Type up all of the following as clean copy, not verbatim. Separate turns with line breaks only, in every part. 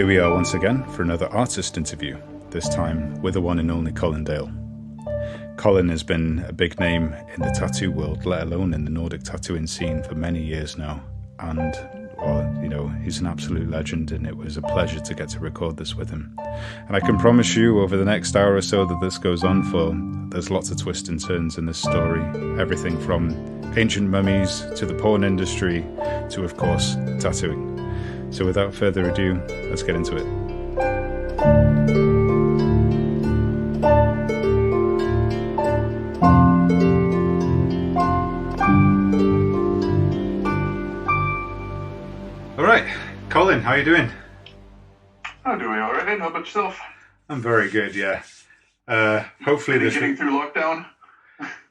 Here we are once again for another artist interview, this time with the one and only Colin Dale. Colin has been a big name in the tattoo world, let alone in the Nordic tattooing scene for many years now. And, well, you know, he's an absolute legend, and it was a pleasure to get to record this with him. And I can promise you over the next hour or so that this goes on for, there's lots of twists and turns in this story. Everything from ancient mummies to the porn industry to, of course, tattooing. So without further ado, let's get into it. All right, Colin, how are you doing?
I'm doing all right. How about yourself?
I'm very good, yeah. Hopefully
getting through lockdown?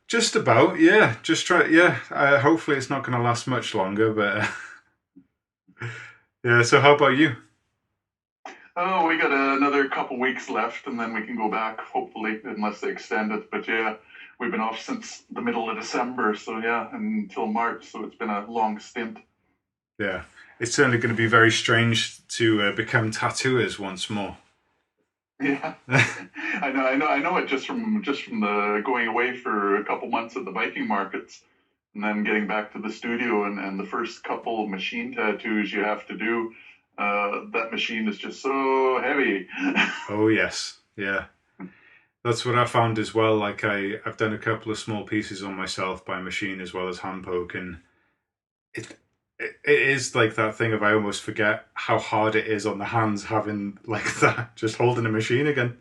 Just about, yeah. Hopefully it's not going to last much longer, but yeah. So how about you?
Oh, we got another couple weeks left, and then we can go back, hopefully, unless they extend it. But yeah, we've been off since the middle of December, so yeah, until March. So it's been a long stint.
Yeah, it's certainly going to be very strange to become tattooers once more.
Yeah, I know it just from the going away for a couple months at the biking markets, and then getting back to the studio, and the first couple machine tattoos you have to do. That machine is just so heavy.
Oh yes, yeah. That's what I found as well. Like I've done a couple of small pieces on myself by machine as well as hand poke, and it is like that thing of I almost forget how hard it is on the hands having like that, just holding a machine again.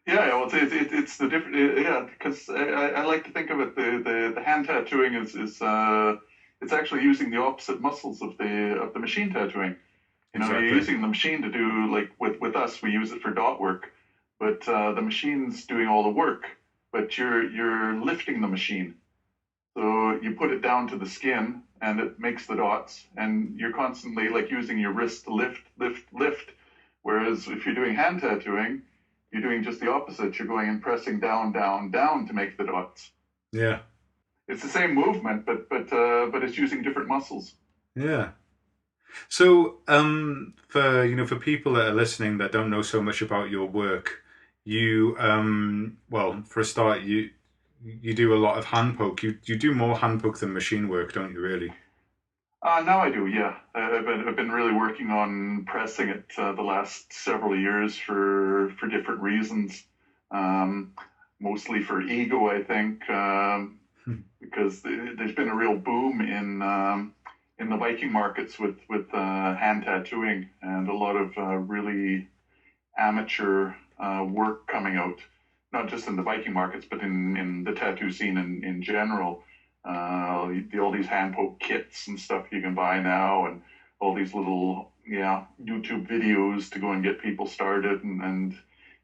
Yeah, well, it's the different. Yeah, because I like to think of it. The hand tattooing is it's actually using the opposite muscles of the machine tattooing. You know,
Exactly.
You're using the machine to do, like with us, we use it for dot work, but the machine's doing all the work, but you're lifting the machine. So you put it down to the skin and it makes the dots, and you're constantly like using your wrist to lift. Whereas if you're doing hand tattooing, you're doing just the opposite. You're going and pressing down, down, down to make the dots.
Yeah.
It's the same movement, but it's using different muscles.
Yeah. So, for people that are listening that don't know so much about your work, you, well, for a start, you do a lot of hand poke. You do more hand poke than machine work, don't you? Really?
Now I do, yeah. I've been really working on pressing it the last several years for different reasons. Mostly for ego, I think, because there's been a real boom in the biking markets with hand tattooing, and a lot of really amateur work coming out, not just in the biking markets, but in the tattoo scene in general. All these hand poke kits and stuff you can buy now, and all these little YouTube videos to go and get people started, and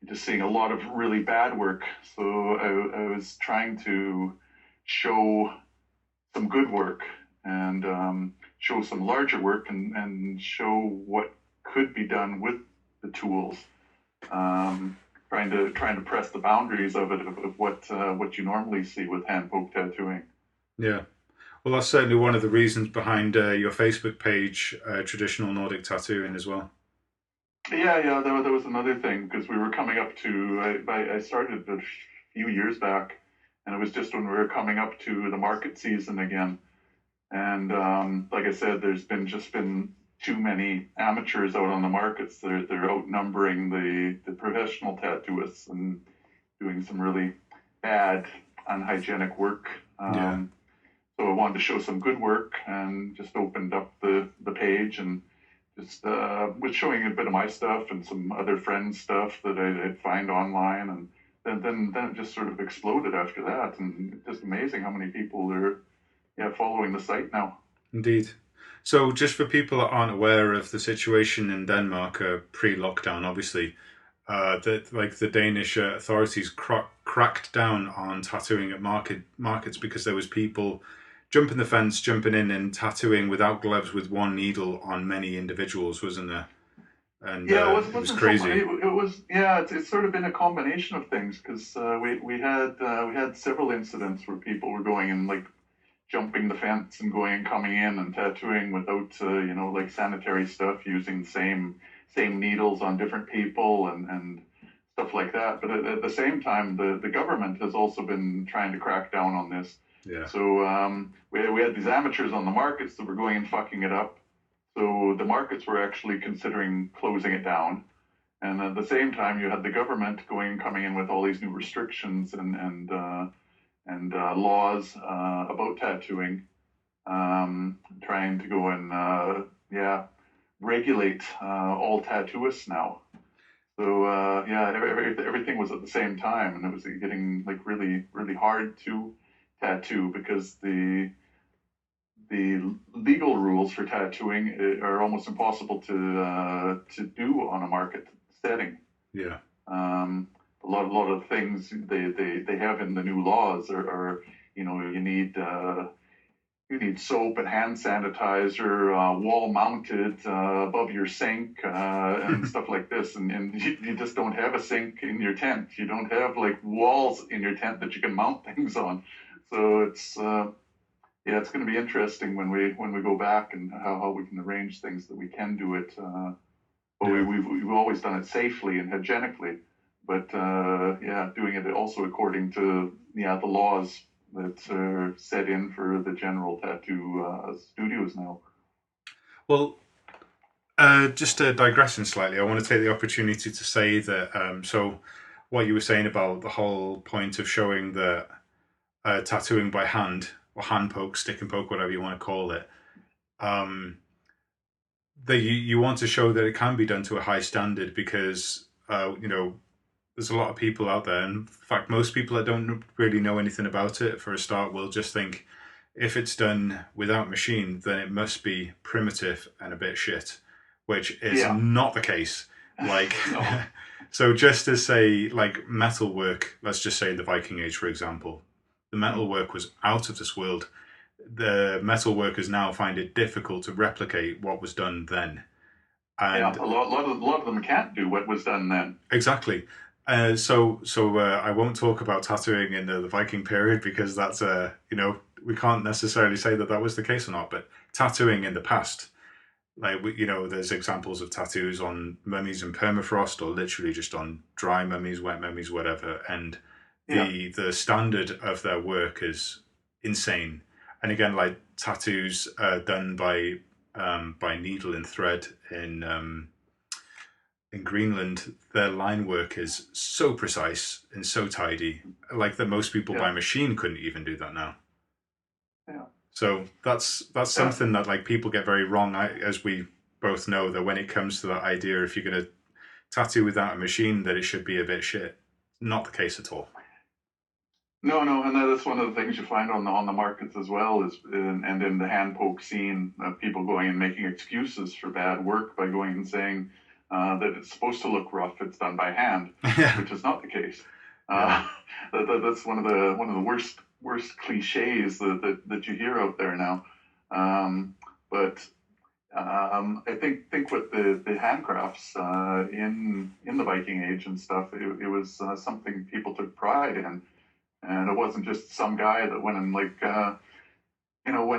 just seeing a lot of really bad work. So I was trying to show some good work, and show some larger work, and show what could be done with the tools. Trying to press the boundaries of it, of what you normally see with hand poke tattooing.
Yeah. Well, that's certainly one of the reasons behind your Facebook page, Traditional Nordic Tattooing, as well.
Yeah, that was another thing, because we were coming up to, I started a few years back, and it was just when we were coming up to the market season again. And like I said, there's been too many amateurs out on the markets. They're outnumbering the professional tattooists and doing some really bad, unhygienic work. So I wanted to show some good work, and just opened up the page, and just was showing a bit of my stuff and some other friends' stuff that I'd find online, and then it just sort of exploded after that, and it's just amazing how many people are following the site now.
Indeed. So just for people that aren't aware of the situation in Denmark pre-lockdown, obviously, the Danish authorities cracked down on tattooing at markets because there was people jumping the fence, jumping in and tattooing without gloves with one needle on many individuals, wasn't there? And it was crazy.
It's sort of been a combination of things, because we had several incidents where people were going and like jumping the fence and going and coming in and tattooing without, like sanitary stuff, using the same same needles on different people and stuff like that. But at the same time, the government has also been trying to crack down on this.
Yeah.
So we had these amateurs on the markets that were going and fucking it up. So the markets were actually considering closing it down. And at the same time, you had the government coming in with all these new restrictions and laws about tattooing, trying to go and regulate all tattooists now. So everything was at the same time, and it was getting like really really hard to tattoo because the legal rules for tattooing are almost impossible to do on a market setting.
Yeah.
A lot of things they have in the new laws are you need soap and hand sanitizer wall mounted above your sink and stuff like this, and you just don't have a sink in your tent. You don't have like walls in your tent that you can mount things on. So it's it's going to be interesting when we go back and how we can arrange things that we can do it. But we've always done it safely and hygienically, but doing it also according to the laws that are set in for the general tattoo studios now.
Well, just digressing slightly, I want to take the opportunity to say that so what you were saying about the whole point of showing that tattooing by hand or hand poke, stick and poke, whatever you want to call it, that you want to show that it can be done to a high standard because there's a lot of people out there, and in fact most people that don't really know anything about it for a start will just think if it's done without machine then it must be primitive and a bit shit, which is not the case. Like
No.
So just as say like metalwork, let's just say in the Viking Age for example, the metalwork was out of this world. The metal workers now find it difficult to replicate what was done then. And
a lot of them can't do what was done then.
Exactly. So I won't talk about tattooing in the Viking period because that's we can't necessarily say that was the case or not. But tattooing in the past, like there's examples of tattoos on mummies in permafrost or literally just on dry mummies, wet mummies, whatever. And the standard of their work is insane. And again, like tattoos done by needle and thread in Greenland, their line work is so precise and so tidy, like that most people by machine couldn't even do that now.
Yeah.
So that's something that like people get very wrong, as we both know, that when it comes to that idea, if you're going to tattoo without a machine, that it should be a bit shit. Not the case at all.
No, and that's one of the things you find on the markets as well and in the hand poke scene, people going and making excuses for bad work by going and saying that it's supposed to look rough. It's done by hand, which is not the case. That's one of the worst cliches that you hear out there now. But I think with the handcrafts in the Viking Age and stuff, it was something people took pride in. And it wasn't just some guy that went and went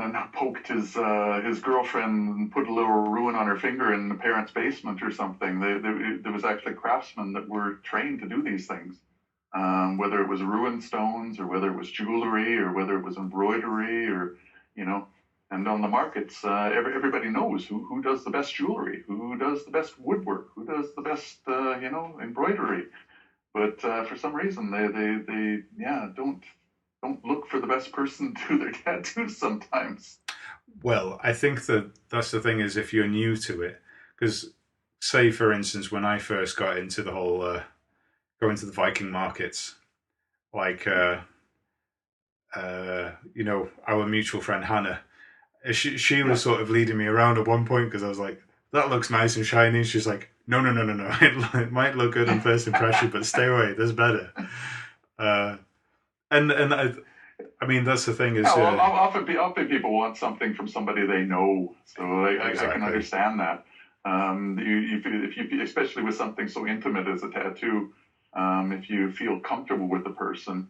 and poked his girlfriend and put a little ruin on her finger in the parents' basement or something. There was actually craftsmen that were trained to do these things, whether it was ruined stones or whether it was jewelry or whether it was embroidery or And on the markets, everybody knows who does the best jewelry, who does the best woodwork, who does the best embroidery. But for some reason, they don't look for the best person to do their tattoos sometimes.
Well, I think that's the thing is if you're new to it, because say for instance when I first got into the whole going to the Viking markets, like our mutual friend Hannah, she was sort of leading me around at one point because I was like, that looks nice and shiny. She's like, no. It might look good on first impression, but stay away. There's better. And I mean, that's the thing is...
often people want something from somebody they know, so I can understand that. If you, especially with something so intimate as a tattoo, if you feel comfortable with the person,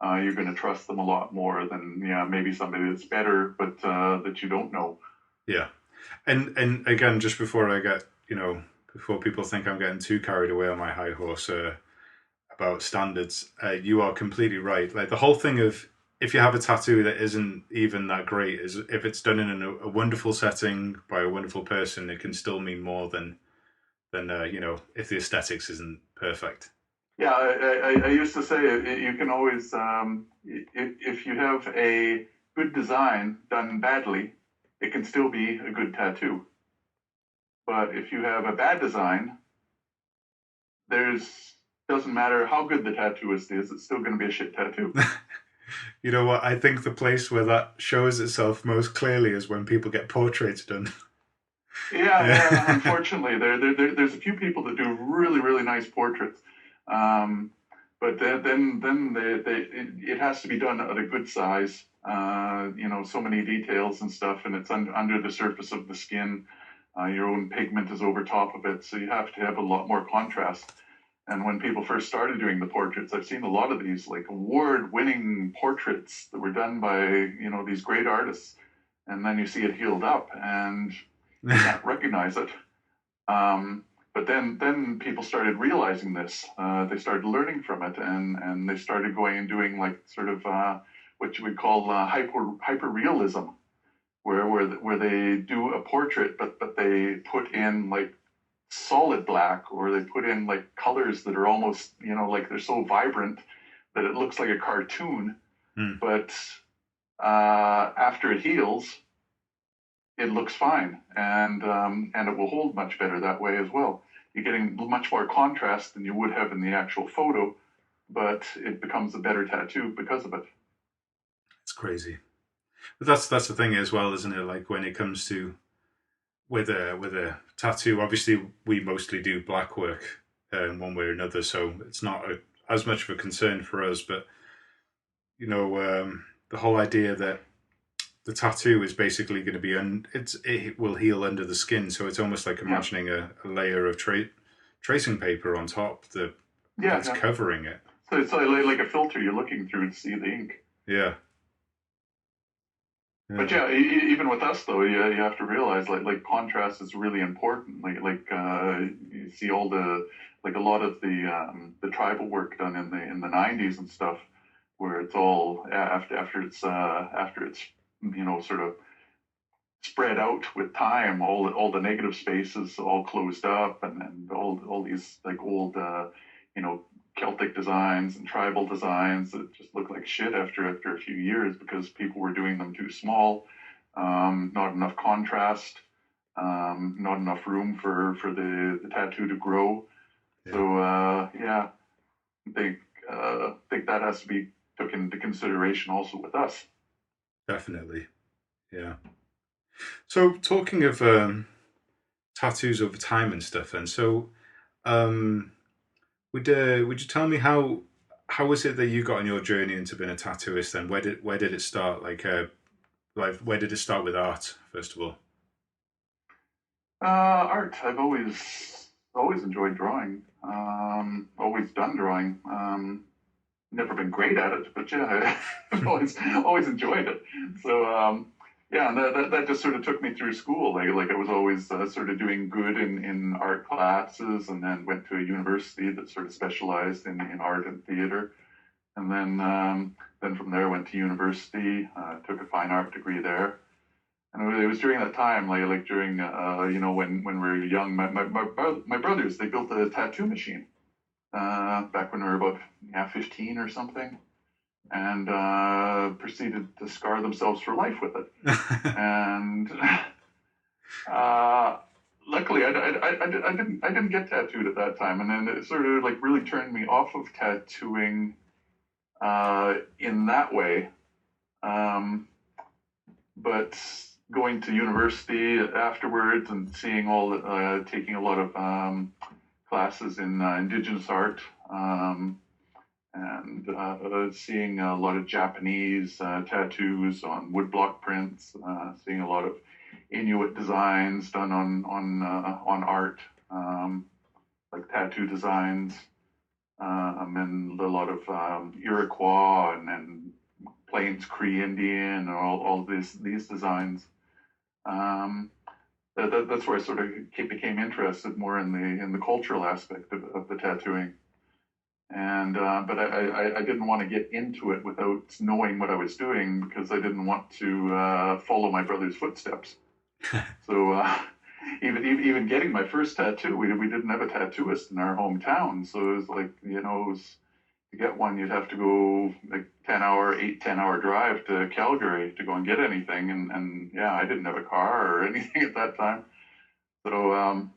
you're going to trust them a lot more than maybe somebody that's better, but that you don't know.
Yeah. And again, just before I get, before people think I'm getting too carried away on my high horse about standards, you are completely right. Like the whole thing of if you have a tattoo that isn't even that great, is if it's done in a wonderful setting by a wonderful person, it can still mean more than if the aesthetics isn't perfect.
Yeah, I used to say you can always, if you have a good design done badly, it can still be a good tattoo. But if you have a bad design, doesn't matter how good the tattooist is, it's still going to be a shit tattoo.
You know what? I think the place where that shows itself most clearly is when people get portraits done.
Yeah. Unfortunately, there's a few people that do really, really nice portraits, um, but then it has to be done at a good size. So many details and stuff, and it's under the surface of the skin. Your own pigment is over top of it, so you have to have a lot more contrast. And when people first started doing the portraits, I've seen a lot of these like award-winning portraits that were done by these great artists, and then you see it healed up, and you can't recognize it. But then people started realizing this. They started learning from it, and they started going and doing like sort of what you would call hyper realism, where they do a portrait, but they put in like solid black, or they put in like colors that are almost like they're so vibrant that it looks like a cartoon. But after it heals, it looks fine, and it will hold much better that way as well. You're getting much more contrast than you would have in the actual photo, but it becomes a better tattoo because of it.
It's crazy, but that's the thing as well, isn't it? Like when it comes to with a tattoo, obviously we mostly do black work in one way or another, so it's not as much of a concern for us. But the whole idea that the tattoo is basically going to be it will heal under the skin, so it's almost like
Yeah,
imagining a layer of tracing paper on top that's
yeah.
covering it.
So it's like a filter you're looking through to see the ink.
Yeah,
But
yeah,
yeah, even with us though, you have to realize like contrast is really important. You see all the like a lot of the tribal work done in the 90s and stuff, where it's all after it's sort of spread out with time, all the negative spaces all closed up, and all these like old you know Celtic designs and tribal designs that just look like shit after a few years because people were doing them too small, not enough contrast, not enough room for the tattoo to grow.
yeah,
So yeah, I think that has to be took into consideration also with us.
definitely, yeah. So talking of tattoos over time and stuff, then um, would you tell me how was it that you got on your journey into being a tattooist? Then where did it start? Like where did it start with art first of all?
Art. I've always enjoyed drawing. Always done drawing. Never been great at it, but yeah, I've always enjoyed it. So yeah, and that just sort of took me through school. Like I was always sort of doing good in art classes, and then went to a university that sort of specialized in art and theater. And then from there went to university, took a fine art degree there. And it was during that time, like during when we were young, my brothers, they built a tattoo machine back when we were about 15 or something, and proceeded to scar themselves for life with it. And luckily, I didn't get tattooed at that time, and then it sort of like really turned me off of tattooing in that way. But going to university afterwards and seeing taking a lot of classes in indigenous art, and seeing a lot of Japanese tattoos on woodblock prints, seeing a lot of Inuit designs done on art, like tattoo designs, and a lot of Iroquois and Plains Cree Indian and all these designs. Um, that's where I sort of became interested more in the cultural aspect of the tattooing. And but I didn't want to get into it without knowing what I was doing, because I didn't want to follow my brother's footsteps. So even getting my first tattoo, we didn't have a tattooist in our hometown. So it was like, to get one, you'd have to go like 10-hour drive to Calgary to go and get anything. And yeah, I didn't have a car or anything at that time. So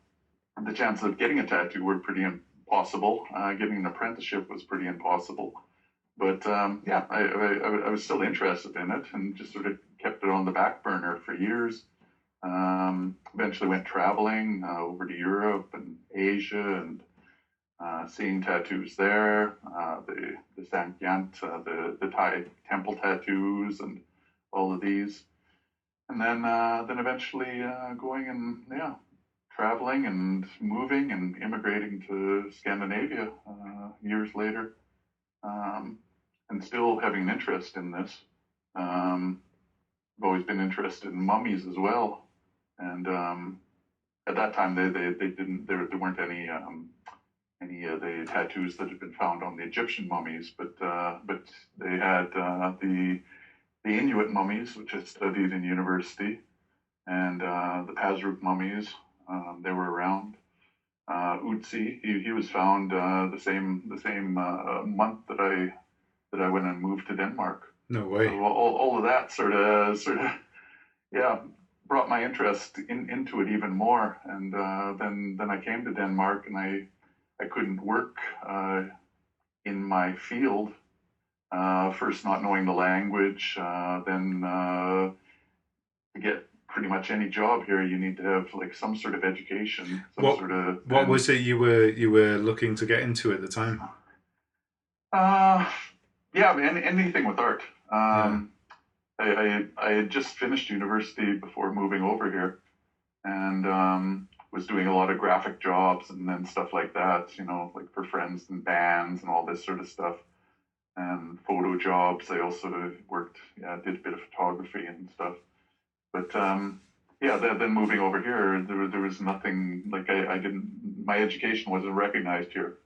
the chances of getting a tattoo were pretty impossible. Getting an apprenticeship was pretty impossible. But yeah, I was still interested in it, and just sort of kept it on the back burner for years. Eventually went traveling over to Europe and Asia, and seeing tattoos there, the Sankyant, the Thai temple tattoos, and all of these. And then eventually going and traveling and moving and immigrating to Scandinavia years later, and still having an interest in this. I've always been interested in mummies as well, and at that time there weren't any of the tattoos that had been found on the Egyptian mummies, but they had the Inuit mummies, which I studied in university, and the Pazruk mummies. They were around. Utsi, he was found the same month that I went and moved to Denmark.
No way.
So all of that sort of yeah, brought my interest into it even more. And then I came to Denmark, and I couldn't work in my field. First, not knowing the language, then to get pretty much any job here, you need to have like some sort of education.
What was it you were looking to get into at the time?
Yeah, anything with art. I had just finished university before moving over here, and was doing a lot of graphic jobs and stuff like that, like for friends and bands and all this sort of stuff, and photo jobs. I also worked, did a bit of photography and stuff. But then moving over here, there was nothing, like I didn't, my education wasn't recognized here.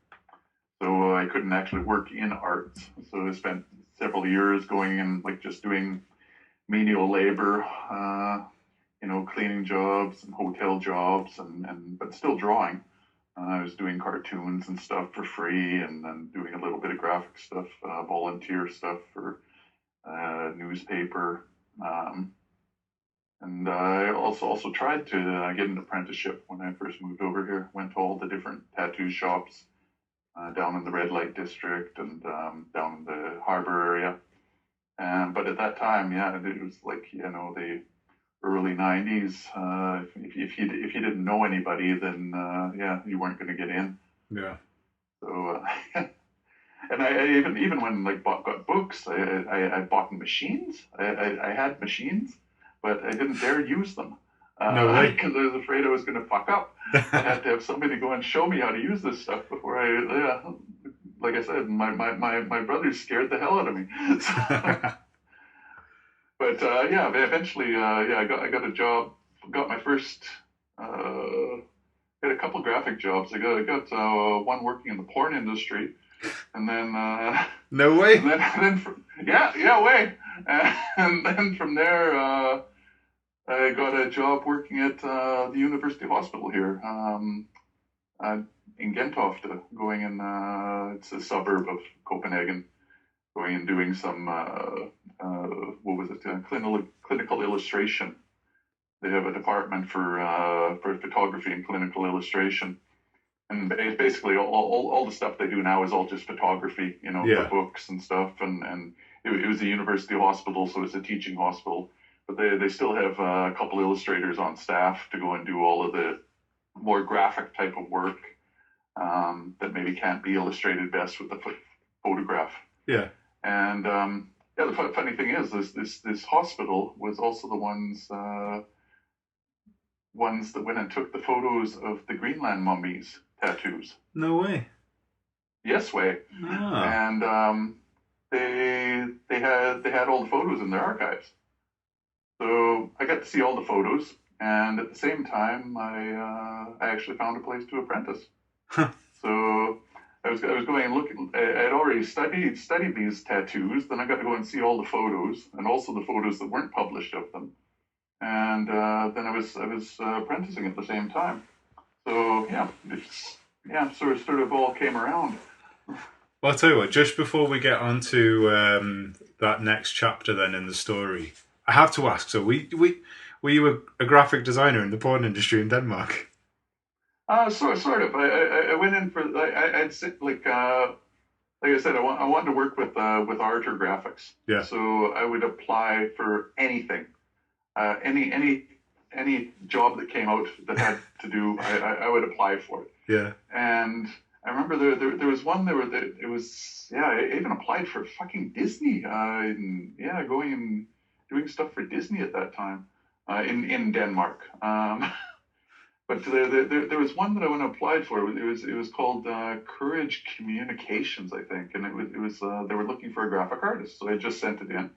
So I couldn't actually work in arts. So I spent several years going and like just doing menial labor, cleaning jobs and hotel jobs, but still drawing. I was doing cartoons and stuff for free, and then doing a little bit of graphic stuff, volunteer stuff for newspaper. And I also tried to get an apprenticeship when I first moved over here. Went to all the different tattoo shops down in the red light district and down in the harbor area. But at that time, it was like, the early 90s. If you didn't know anybody, then you weren't going to get in.
Yeah.
So and I even when like got books, I bought machines. I had machines, but I didn't dare use them.
No way.
Because I was afraid I was going to fuck up. I had to have somebody go and show me how to use this stuff before like I said, my brother scared the hell out of me. So, but eventually, I got a job, got my first, got a couple graphic jobs. I got one working in the porn industry, and then
no way.
And then way. And then from there, I got a job working at the university hospital here in Gentofte, going in. It's a suburb of Copenhagen. Going and doing some clinical illustration. They have a department for photography and clinical illustration, and basically all the stuff they do now is all just photography, for books and stuff. And it was a university hospital, so it's a teaching hospital, but they still have a couple illustrators on staff to go and do all of the more graphic type of work that maybe can't be illustrated best with the photograph.
Yeah.
And the funny thing is, this hospital was also the ones that went and took the photos of the Greenland mummies tattoos.
No way.
Yes way.
Ah.
And they had all the photos in their archives. So I got to see all the photos. and at the same time, I actually found a place to apprentice.
Huh.
So I was going and looking. I had already studied these tattoos. Then I got to go and see all the photos, and also the photos that weren't published of them. And then I was apprenticing at the same time. So sort of all came around.
Well, I'll tell you what, just before we get on to that next chapter then in the story, I have to ask, so were you a graphic designer in the porn industry in Denmark?
Sort of. I went in for I'd sit like I said, I wanted to work with art or graphics.
Yeah.
So I would apply for anything, any job that came out that had to do. I would apply for it.
Yeah.
And I remember there was one it was I even applied for fucking Disney. Going and doing stuff for Disney at that time in Denmark. But there was one that I went and applied for. It was called Courage Communications, I think, and it was they were looking for a graphic artist, so I just sent it in.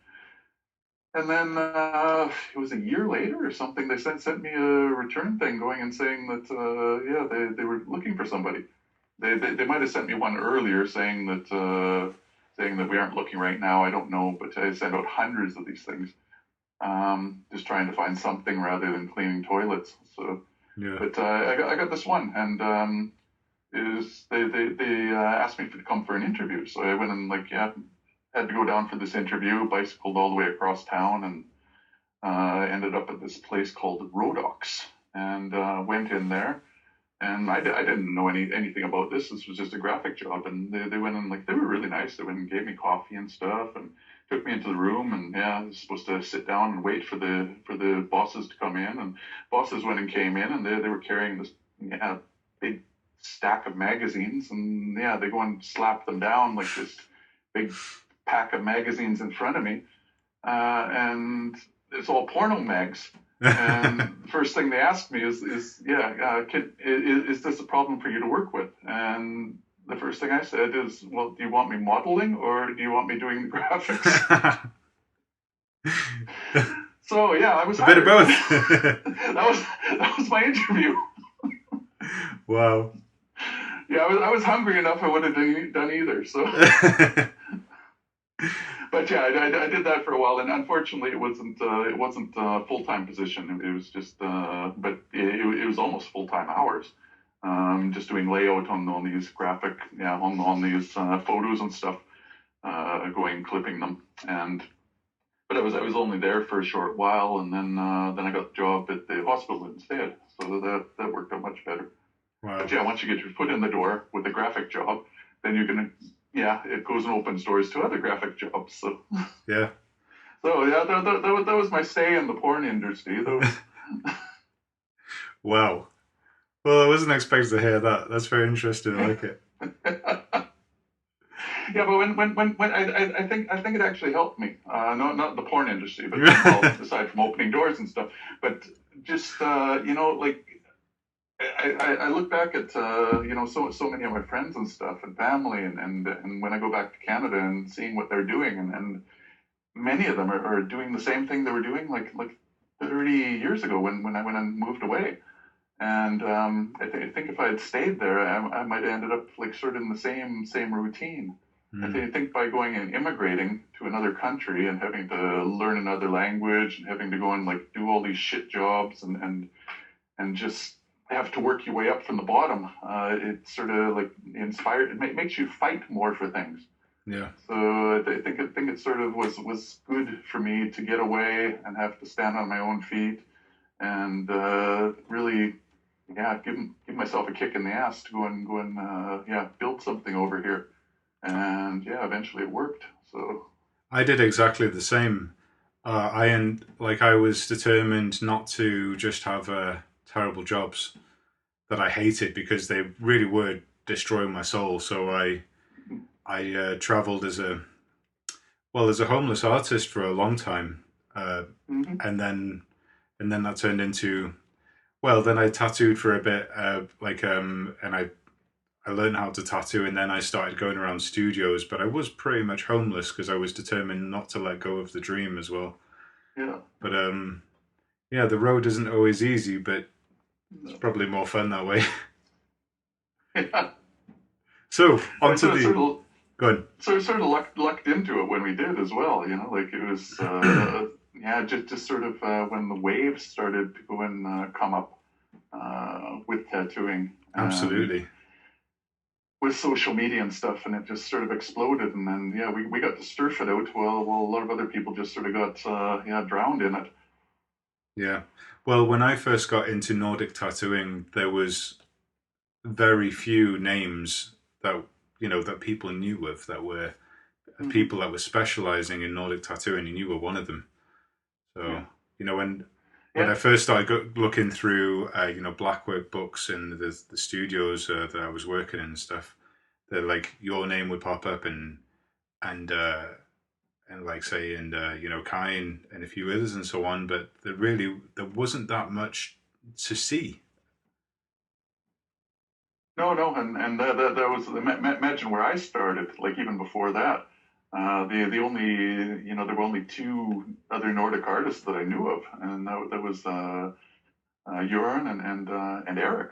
And then it was a year later or something. They sent me a return thing going and saying that they were looking for somebody. They might have sent me one earlier saying that we aren't looking right now. I don't know, but I sent out hundreds of these things, just trying to find something rather than cleaning toilets. So.
Yeah.
But I got this one, and they asked me to come for an interview. So I went and had to go down for this interview. Bicycled all the way across town, and ended up at this place called Rodox, and went in there. And I didn't know anything about this. This was just a graphic job, and they went and they were really nice. They went and gave me coffee and stuff, and took me into the room, and I was supposed to sit down and wait for the bosses to come in. And bosses went and came in, and they were carrying this big stack of magazines, and they go and slap them down like this big pack of magazines in front of me, and it's all porno mags. And the first thing they asked me is this a problem for you to work with? And the first thing I said is, well, do you want me modeling or do you want me doing the graphics? So I was
a bit of both.
that was my interview.
Wow.
Yeah, I was hungry enough. I would have done either. So. But I did that for a while, and unfortunately, it wasn't a full-time position. It was just, but it was almost full-time hours. Just doing layout on these graphic, on these photos and stuff, going clipping them, but I was only there for a short while, and then I got the job at the hospital instead, so that worked out much better.
Wow.
But once you get your foot in the door with a graphic job, then you're gonna. It goes and opens doors to other graphic jobs. So
yeah.
So that was my stay in the porn industry.
Wow. Well, I wasn't expecting to hear that. That's very interesting. I like it.
Yeah, but when I think it actually helped me. Not the porn industry, but aside from opening doors and stuff. But just I look back at so many of my friends and stuff and family, and when I go back to Canada and seeing what they're doing, and many of them are doing the same thing they were doing like 30 years ago when I went and moved away. And I think if I had stayed there, I might have ended up sort of in the same routine. I think by going and immigrating to another country and having to learn another language and having to go and do all these shit jobs and just have to work your way up from the bottom, it sort of inspired. It makes you fight more for things.
Yeah.
So I think it sort of was good for me to get away and have to stand on my own feet and really give myself a kick in the ass to go and build something over here. And eventually it worked. So
I did exactly the same. I was determined not to just have terrible jobs that I hated because they really were destroying my soul. So I traveled as a homeless artist for a long time, and then that turned into, then I tattooed for a bit, and I learned how to tattoo, and then I started going around studios. But I was pretty much homeless because I was determined not to let go of the dream as well.
Yeah.
But Yeah, the road isn't always easy, but it's probably more fun that way.
Yeah.
So,
I
onto the... Go on.
sort of lucked into it when we did as well. Like it was yeah, just sort of when the waves started to go and come up with tattooing and
Absolutely.
with social media and stuff, and it just sort of exploded. And then yeah, we got to surf it out. Well, a lot of other people just sort of got yeah, drowned in it.
Yeah. Well, when I first got into Nordic tattooing, there was very few names that that people knew of that were
Hmm.
people that were specializing in Nordic tattooing, and you were one of them. So
Yeah,
when
yeah.
I first started looking through Blackwork books and the studios that I was working in and stuff, that like your name would pop up and and like say and Kai and a few others and so on, but there wasn't that much to see.
No, and that was imagine where I started. Like even before that, the only there were only two other Nordic artists that I knew of, and that was Jörn and Eric.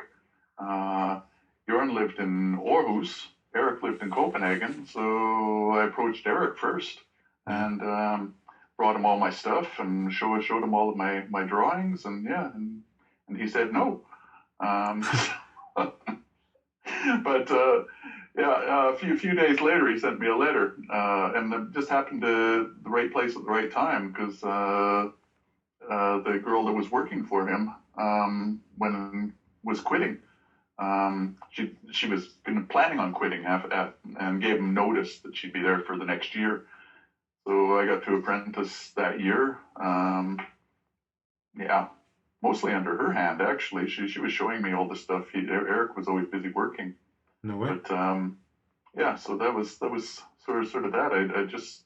Uh, Jörn lived in Aarhus. Eric lived in Copenhagen, so I approached Eric first
Yeah.
and brought him all my stuff and showed him all of my drawings, and yeah, and he said no. Um, but yeah, a few days later, he sent me a letter, and it just happened to the right place at the right time because the girl that was working for him when was quitting. She was been planning on quitting and gave him notice that she'd be there for the next year. So I got to apprentice that year. Yeah, mostly under her hand actually. She was showing me all the stuff. Eric was always busy working.
No way.
But yeah, so that was sort of that. I just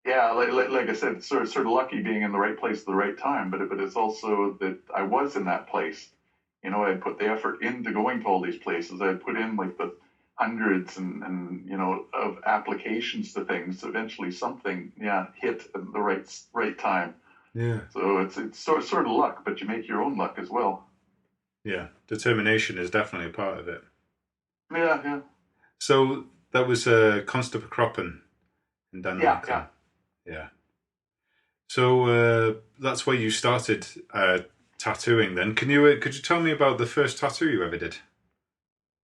yeah, like I said, sort of lucky being in the right place at the right time. But it's also that I was in that place. I put the effort into going to all these places. I put in like the hundreds and of applications to things. Eventually, something yeah hit at the right time.
Yeah.
So it's sort of luck, but you make your own luck as well.
Yeah. Determination is definitely a part of it.
Yeah, yeah,
So that was Konstapekroppen in
yeah,
Denmark
yeah.
then. Yeah. So that's where you started tattooing. Then could you tell me about the first tattoo you ever did?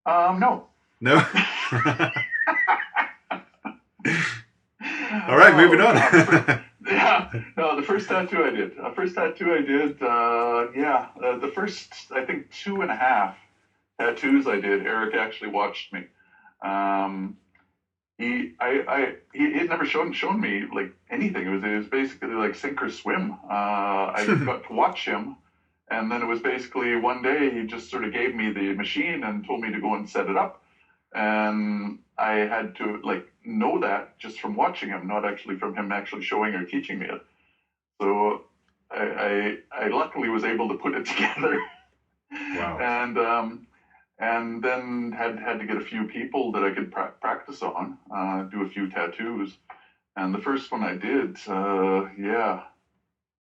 No.
No. All right, moving
Oh
on.
God, yeah, no, the first tattoo I did. Yeah, the first I think 2.5 tattoos I did. Eric actually watched me. Um, he had never shown me like anything. It was basically like sink or swim. I got to watch him, and then it was basically one day he just sort of gave me the machine and told me to go and set it up, and I had to like know that just from watching him, not actually from him actually showing or teaching me it. So I luckily was able to put it together,
Wow.
and then had to get a few people that I could practice on, do a few tattoos. And the first one I did, yeah,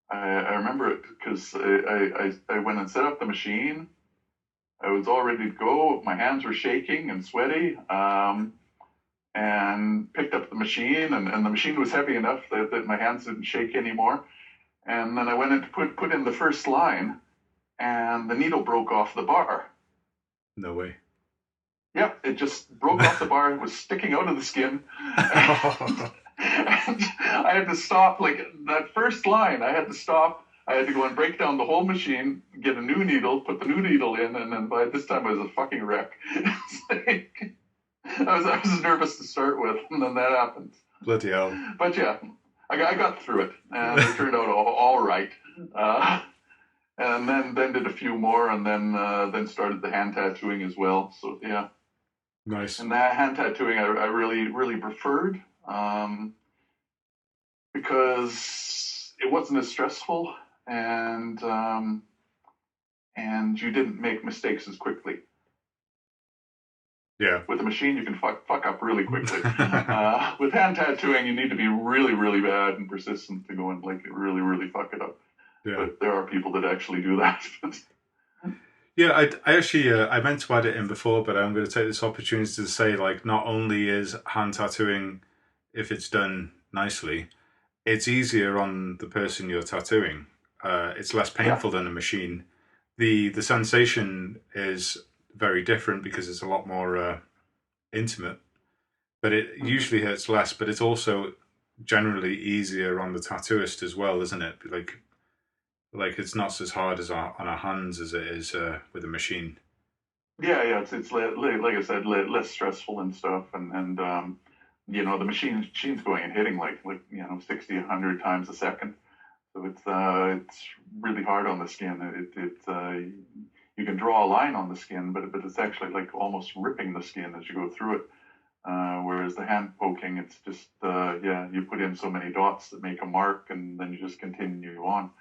I remember it because I went and set up the machine. I was all ready to go. My hands were shaking and sweaty. And picked up the machine, and the machine was heavy enough that my hands didn't shake anymore. And then I went in to put in the first line, and the needle broke off the bar.
No way.
Yep, it just broke off the bar. It was sticking out of the skin. And I had to stop, like that first line, I had to stop. I had to go and break down the whole machine, get a new needle, put the new needle in, and then by this time I was a fucking wreck. It's like, I was nervous to start with, and then that happened.
Bloody hell.
But yeah, I got through it, and it turned out all right. Uh, and then did a few more, and then started the hand tattooing as well. So yeah,
Nice.
and that hand tattooing I really preferred because it wasn't as stressful, and you didn't make mistakes as quickly.
Yeah.
With a machine, you can fuck up really quickly. With hand tattooing, you need to be really, really bad and persistent to go and like really, really fuck it up. but there are people that actually do that.
Yeah, I actually I meant to add it in before, but I'm going to take this opportunity to say, like, not only is hand tattooing, if it's done nicely, it's easier on the person you're tattooing. It's less
Yeah.
painful than a machine. The sensation is very different because it's a lot more intimate, but it usually hurts less. But it's also generally easier on the tattooist as well, isn't it? Like it's not as hard as on our hands as it is with a machine.
Yeah. It's like I said, less stressful and stuff, and the machine's going and hitting like 60, 100 times a second. So it's really hard on the skin. You can draw a line on the skin, but it's actually like almost ripping the skin as you go through it. Whereas the hand poking, it's just you put in so many dots that make a mark, and then you just continue on.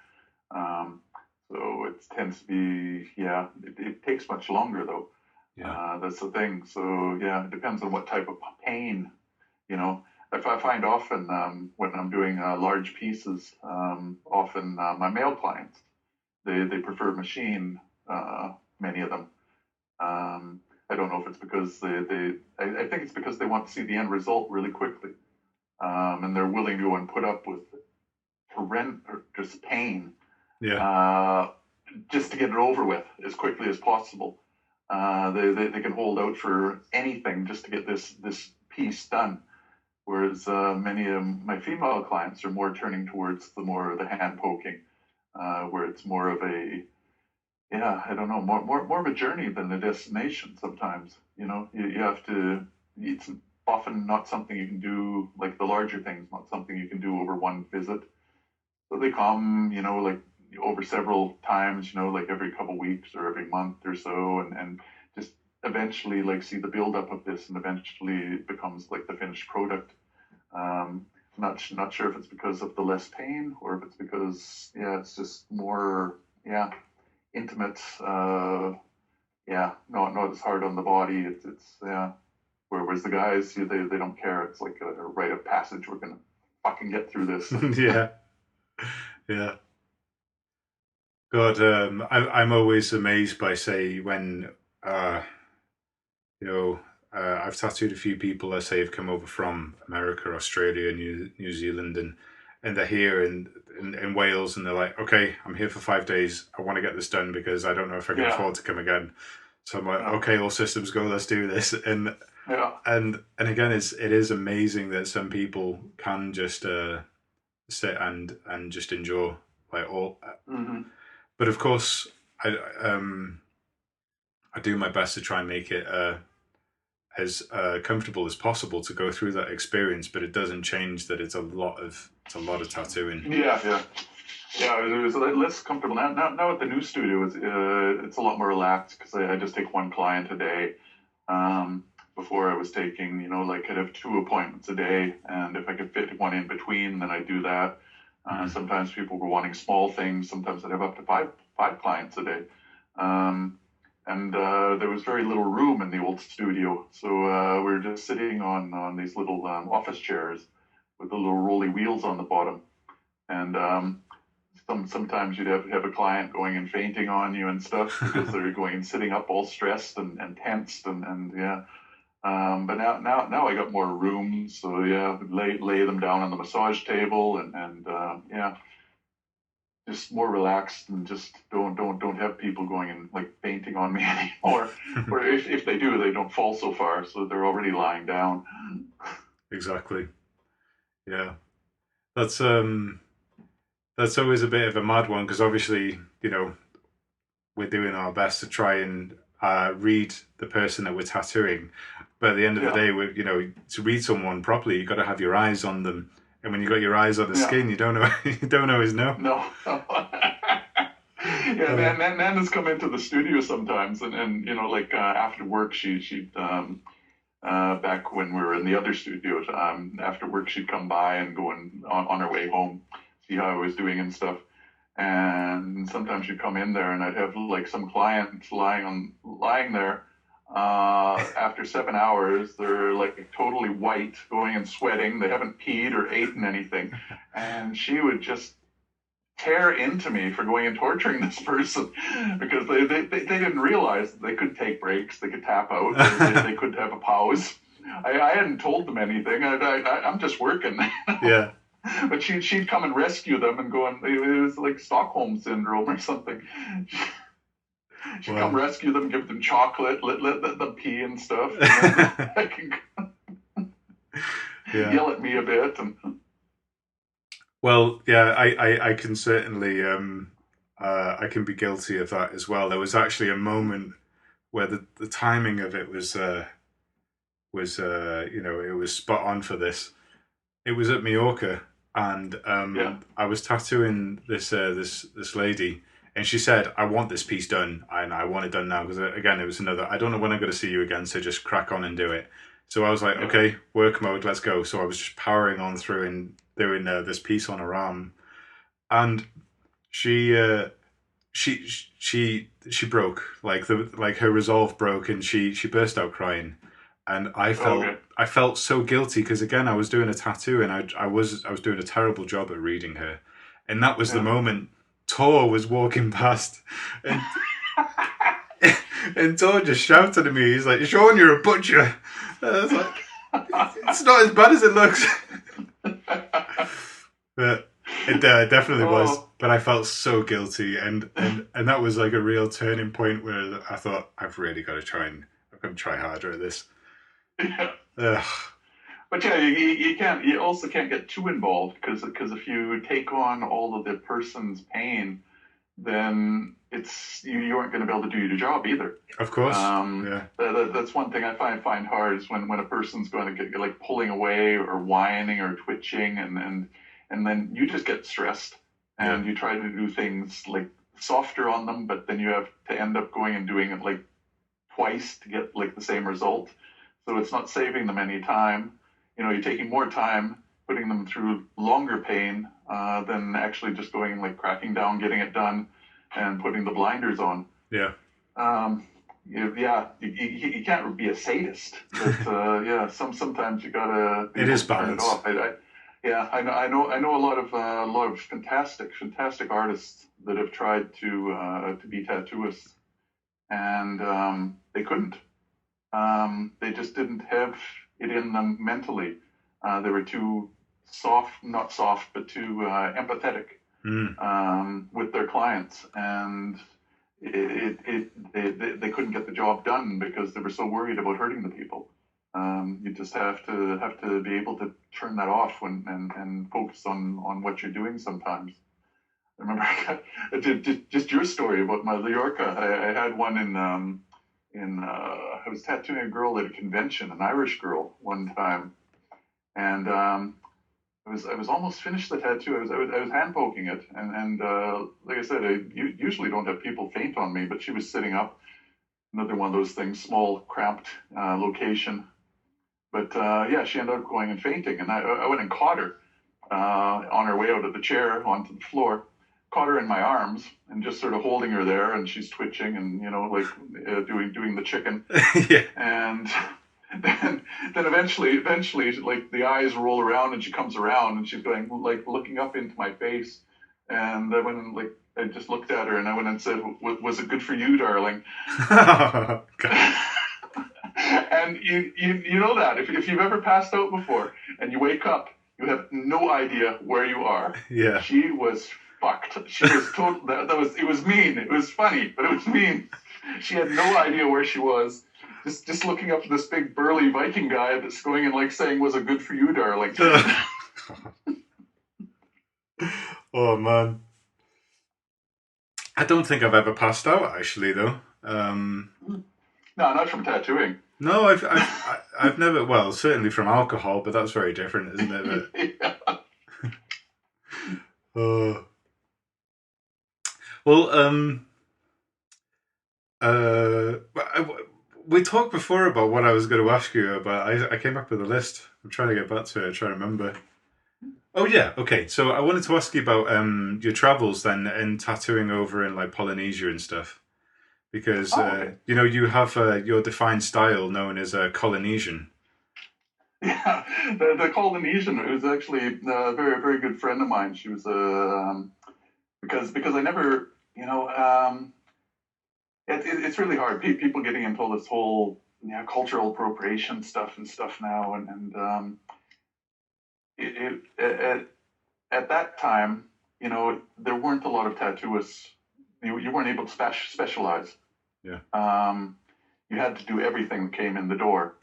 So it tends to be it takes much longer though.
Yeah.
That's the thing. So yeah, it depends on what type of pain, If I find often when I'm doing large pieces, often my male clients, they prefer machine, many of them. I don't know if it's because I think it's because they want to see the end result really quickly, and they're willing to go and put up with horrendous pain, just to get it over with as quickly as possible. They can hold out for anything just to get this piece done. Whereas many of my female clients are more turning towards the hand poking, where it's more of a I don't know, more of a journey than a destination. Sometimes you have to. It's often not something you can do, like the larger things, not something you can do over one visit. So they come, like over several times, like every couple weeks or every month or so, and just eventually like see the buildup of this, and eventually it becomes like the finished product. Not sure if it's because of the less pain or if it's because it's just more intimate. Not as hard on the body. It's Whereas the guys, they don't care. It's like a rite of passage. We're gonna fucking get through this.
Yeah. God, I'm always amazed by, say, when I've tattooed a few people that say have come over from America, Australia, New Zealand, and they're here in Wales, and they're like, okay, I'm here for 5 days. I want to get this done because I don't know if I can afford to come again. So I'm like, okay, all systems go. Let's do this. And again, it is amazing that some people can just sit and just endure like all. But of course, I do my best to try and make it as comfortable as possible to go through that experience. But it doesn't change that it's a lot of tattooing.
Yeah. It was less comfortable now at the new studio. It's a lot more relaxed because I just take one client a day. Before I was taking, I'd have 2 appointments a day, and if I could fit one in between, then I'd do that. Sometimes people were wanting small things. Sometimes I'd have up to five clients a day. And there was very little room in the old studio, so we were just sitting on these little office chairs with the little rolly wheels on the bottom. And sometimes you'd have a client going and fainting on you and stuff because they're going and sitting up all stressed and tensed and. But now I got more room, so lay them down on the massage table and just more relaxed, and just don't have people going and like fainting on me anymore. Or if they do, they don't fall so far, so they're already lying down.
Exactly. Yeah, that's always a bit of a mad one because obviously we're doing our best to try and read the person that we're tattooing. But at the end of the day, to read someone properly, you've got to have your eyes on them. And when you got your eyes on the skin, you don't know always know.
No. Nanda's come into the studio sometimes, and after work, she'd back when we were in the other studios, after work she'd come by and go on her way home, see how I was doing and stuff. And sometimes she'd come in there, and I'd have like some clients lying there. After 7 hours, they're like totally white, going and sweating. They haven't peed or eaten anything, and she would just tear into me for going and torturing this person because they didn't realize that they could take breaks, they could tap out, they could have a pause. I hadn't told them anything. I'm just working.
Yeah.
But she'd come and rescue them and go, and it was like Stockholm syndrome or something. She'd come rescue them, give them chocolate, let them pee and stuff, and then I can yell at me a bit. And
well, yeah, I can certainly I can be guilty of that as well. There was actually a moment where the timing of it was you know, it was spot on for this. It was at Mallorca, and I was tattooing this lady, and she said, "I want this piece done, and I want it done now." Because again, it was another. I don't know when I'm going to see you again, so just crack on and do it. So I was like, okay, work mode, let's go. So I was just powering on through and doing this piece on her arm, and she broke, like her resolve broke, and she burst out crying. And I felt so guilty because again I was doing a tattoo and I was doing a terrible job at reading her, and that was the moment Tor was walking past, and and Tor just shouted at me. He's like, "Sean, you're a butcher." And I was like, "It's not as bad as it looks." But it definitely was. But I felt so guilty, and that was like a real turning point where I thought I've really got to try harder at this.
Yeah. But yeah, you also can't get too involved because if you take on all of the person's pain, then you aren't going to be able to do your job either.
Of course.
That's one thing I find hard is when a person's going to get like pulling away or whining or twitching, and then you just get stressed and you try to do things like softer on them, but then you have to end up going and doing it like twice to get like the same result. So it's not saving them any time. You know, you're taking more time putting them through longer pain than actually just going and like cracking down, getting it done, and putting the blinders on.
Yeah.
You can't be a sadist. But sometimes you gotta.
It is balance.
Turn it off. I know a lot of fantastic artists that have tried to be tattooists, and they couldn't. They just didn't have it in them mentally. They were too not soft, but too empathetic with their clients, and they couldn't get the job done because they were so worried about hurting the people. You just have to be able to turn that off and focus on what you're doing sometimes. I remember just your story about Mallorca. I had one I was tattooing a girl at a convention, an Irish girl, one time, and I was almost finished the tattoo. I was hand poking it, and like I said, I usually don't have people faint on me, but she was sitting up. Another one of those things, small, cramped location. But she ended up going and fainting, and I went and caught her on her way out of the chair onto the floor. Caught her in my arms and just sort of holding her there, and she's twitching and doing the chicken.
Yeah.
And then eventually like the eyes roll around and she comes around and she's going like looking up into my face, and I went and like I just looked at her and I went and said, "Was it good for you, darling?" And you know that if you've ever passed out before and you wake up, you have no idea where you are.
Yeah.
She was fucked. She was total. It was mean. It was funny, but it was mean. She had no idea where she was. Just looking up at this big burly Viking guy that's going and like saying, "Was it good for you, darling?"
Oh man, I don't think I've ever passed out actually, though.
No, not from tattooing.
No, I've never. Well, certainly from alcohol, but that's very different, isn't it? Yeah. Well, we talked before about what I was going to ask you about. I came up with a list. I'm trying to get back to it. I'm trying to remember. Oh yeah, okay. So I wanted to ask you about your travels then and tattooing over in like Polynesia and stuff, because you have your defined style known as Polynesian.
Yeah, the Polynesian was actually a very, very good friend of mine. She was because I never, it's really hard. People getting into this whole cultural appropriation stuff and stuff now, and at that time, there weren't a lot of tattooists. You weren't able to specialize.
Yeah.
You had to do everything that came in the door.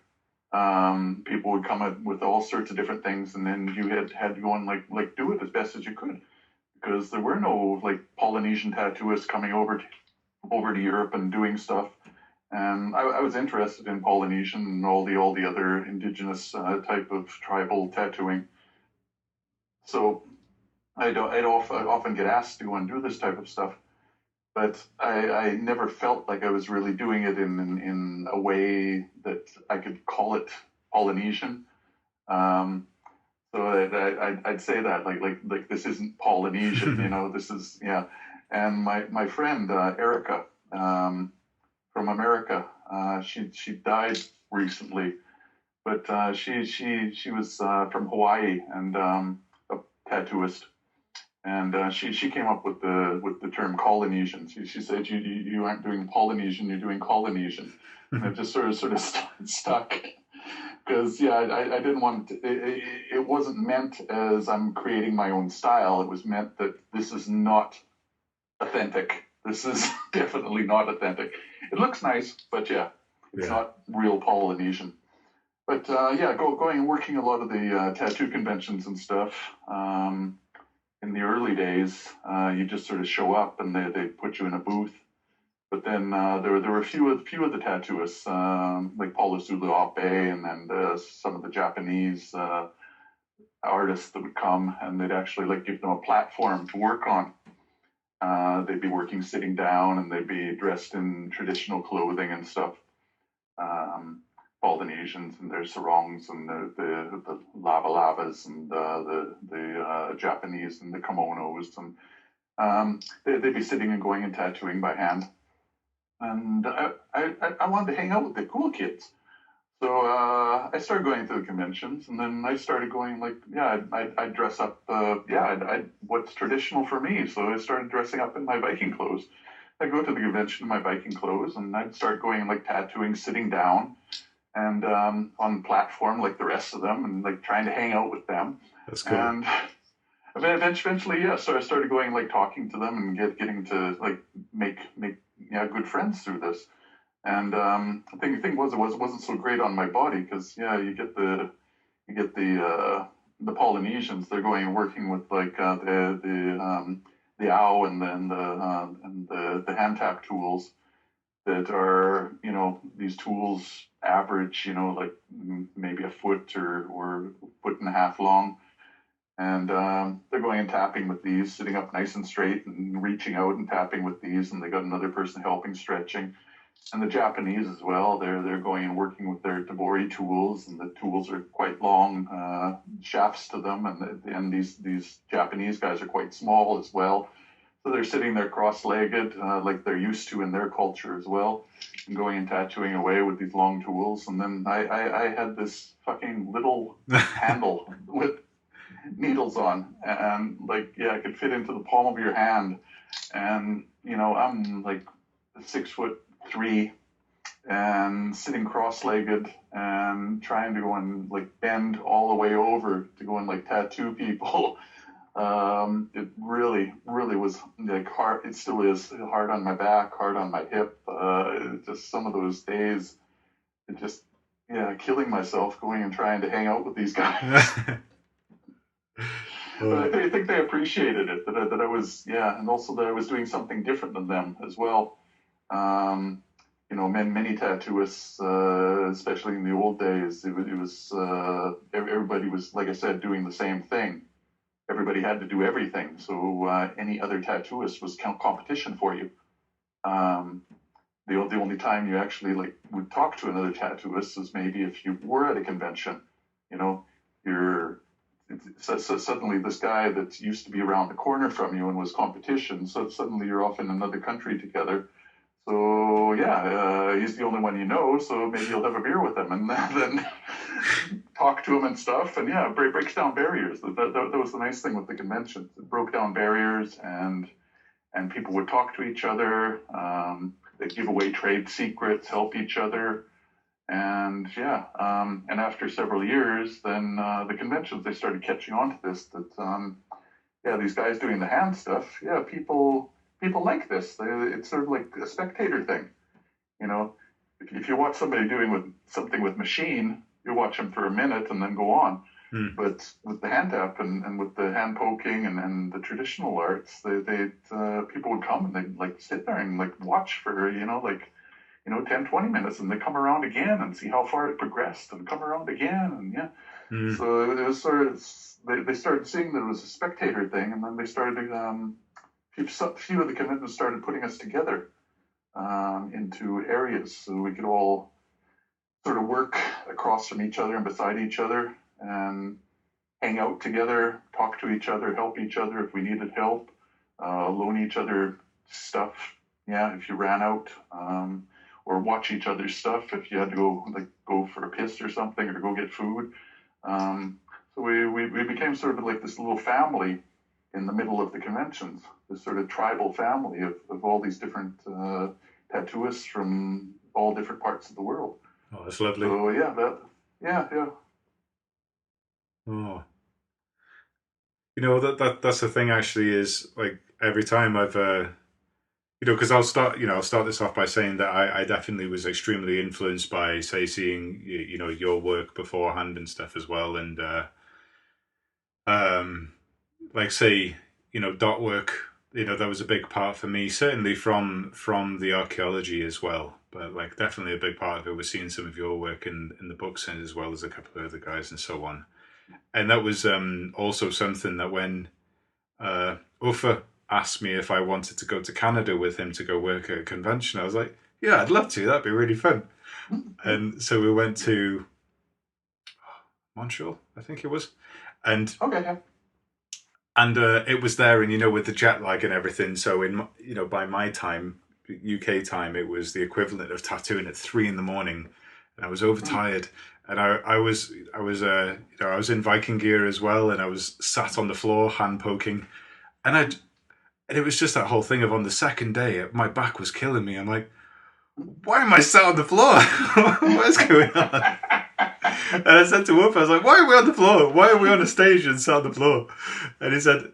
People would come up with all sorts of different things, and then you had to go and like do it as best as you could, because there were no like Polynesian tattooists coming over to Europe and doing stuff. And I was interested in Polynesian and all the other indigenous type of tribal tattooing. So I'd often get asked to go and do this type of stuff, but I never felt like I was really doing it in a way that I could call it Polynesian. So I'd say that like this isn't Polynesian, this is, yeah. And my friend Erica from America, she died recently, but she was from Hawaii and a tattooist. And she came up with the term Polynesian. She said you aren't doing Polynesian, you're doing Polynesian, and it just sort of stuck. Because I didn't want it wasn't meant as I'm creating my own style. It was meant that this is not authentic. This is definitely not authentic. It looks nice, but it's not real Polynesian. But going and working a lot of the tattoo conventions and stuff. In the early days, you just sort of show up and they put you in a booth. But then there were a few of the tattooists, like Paula Zuluape and some of the Japanese artists that would come, and they'd actually like give them a platform to work on. They'd be working sitting down, and they'd be dressed in traditional clothing and stuff. Polynesians and their sarongs and the lava-lavas and the Japanese and the kimonos, and they'd be sitting and going and tattooing by hand. And I wanted to hang out with the cool kids. So I started going to the conventions, and then I started going I'd dress up, what's traditional for me. So I started dressing up in my Viking clothes. I'd go to the convention in my Viking clothes, and I'd start going and like tattooing sitting down and on the platform like the rest of them, and like trying to hang out with them.
That's cool.
And eventually, so I started going like talking to them and getting to like make good friends through this. And the thing was, it wasn't so great on my body, because you get the Polynesians. They're going and working with like the owl and the hand tap tools that are these tools average like maybe a foot or a foot and a half long, and they're going and tapping with these, sitting up nice and straight and reaching out and tapping with these, and they got another person helping stretching. And the Japanese as well, they're going and working with their Tabori tools, and the tools are quite long shafts to them, and these Japanese guys are quite small as well. So they're sitting there cross-legged, like they're used to in their culture as well, and going and tattooing away with these long tools. And then I had this fucking little handle with needles on, and it could fit into the palm of your hand. And I'm like 6'3" and sitting cross-legged and trying to go and like bend all the way over to go and like tattoo people. It really was like hard. It still is hard on my back, hard on my hip. Just some of those days, it just killing myself going and trying to hang out with these guys. But I think they appreciated it, that I was, and also that I was doing something different than them as well. Many tattooists, especially in the old days, it was everybody was, like I said, doing the same thing. Everybody had to do everything, so any other tattooist was competition for you. The only time you actually would talk to another tattooist is maybe if you were at a convention. Suddenly this guy that used to be around the corner from you and was competition, so suddenly you're off in another country together. So he's the only one you know, so maybe you'll have a beer with him and then talk to him and stuff. And breaks down barriers. That was the nice thing with the conventions. It broke down barriers, and and people would talk to each other. They'd give away trade secrets, help each other. And and after several years, then the conventions, they started catching on to this, that these guys doing the hand stuff, people like this. It's sort of like a spectator thing, you know. If you watch somebody doing something with machine, you watch them for a minute and then go on. But with the hand tap and with the hand poking and the traditional arts, people would come and they'd like sit there and like watch for 10, 20 minutes, and they come around again and see how far it progressed and come around again. And so it was sort of, they started seeing that it was a spectator thing, and then they started, few of the conventions started putting us together into areas so we could all sort of work across from each other and beside each other and hang out together, talk to each other, help each other if we needed help, loan each other stuff, if you ran out. Or watch each other's stuff if you had to go for a piss or something, or go get food. So we became sort of like this little family in the middle of the conventions, this sort of tribal family of all these different tattooists from all different parts of the world.
Oh, that's lovely.
So
Oh, that's the thing. Actually, is like every time I've because I'll start this off by saying that I definitely was extremely influenced by, say, seeing, your work beforehand and stuff as well. And, like, say, dot work, that was a big part for me, certainly from the archaeology as well. But, like, definitely a big part of it was seeing some of your work in the books, and as well as a couple of other guys and so on. And that was also something that when Uffe asked me if I wanted to go to Canada with him to go work at a convention, I was like, yeah, I'd love to. That'd be really fun. And so we went to Montreal, I think it was. And and it was there, and with the jet lag and everything. So by my time, UK time, it was the equivalent of tattooing at 3 a.m, and I was overtired. And I was in Viking gear as well, and I was sat on the floor hand poking, and it was just that whole thing of, on the second day, my back was killing me. I'm like, why am I sat on the floor? What is going on? And I said to Wolf, I was like, why are we on the floor? Why are we on a stage and sat on the floor? And he said,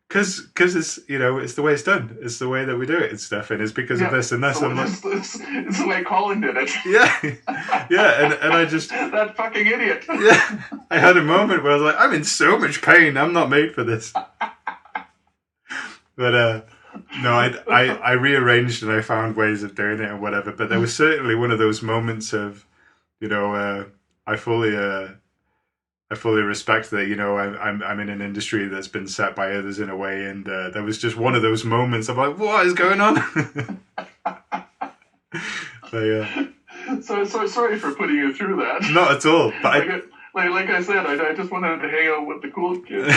because it's, it's the way it's done. It's the way that we do it and stuff. And it's because of this and this.
So it's the way Colin did it.
Yeah. And I just...
that fucking idiot.
Yeah. I had a moment where I was like, I'm in so much pain. I'm not made for this. But no, I rearranged and I found ways of doing it and whatever. But there was certainly one of those moments of, I fully respect that. I'm in an industry that's been set by others in a way, and there was just one of those moments. I'm like, what is going on?
So sorry for putting you through that.
Not at all. But
like I said, I just wanted to hang out with the cool kids.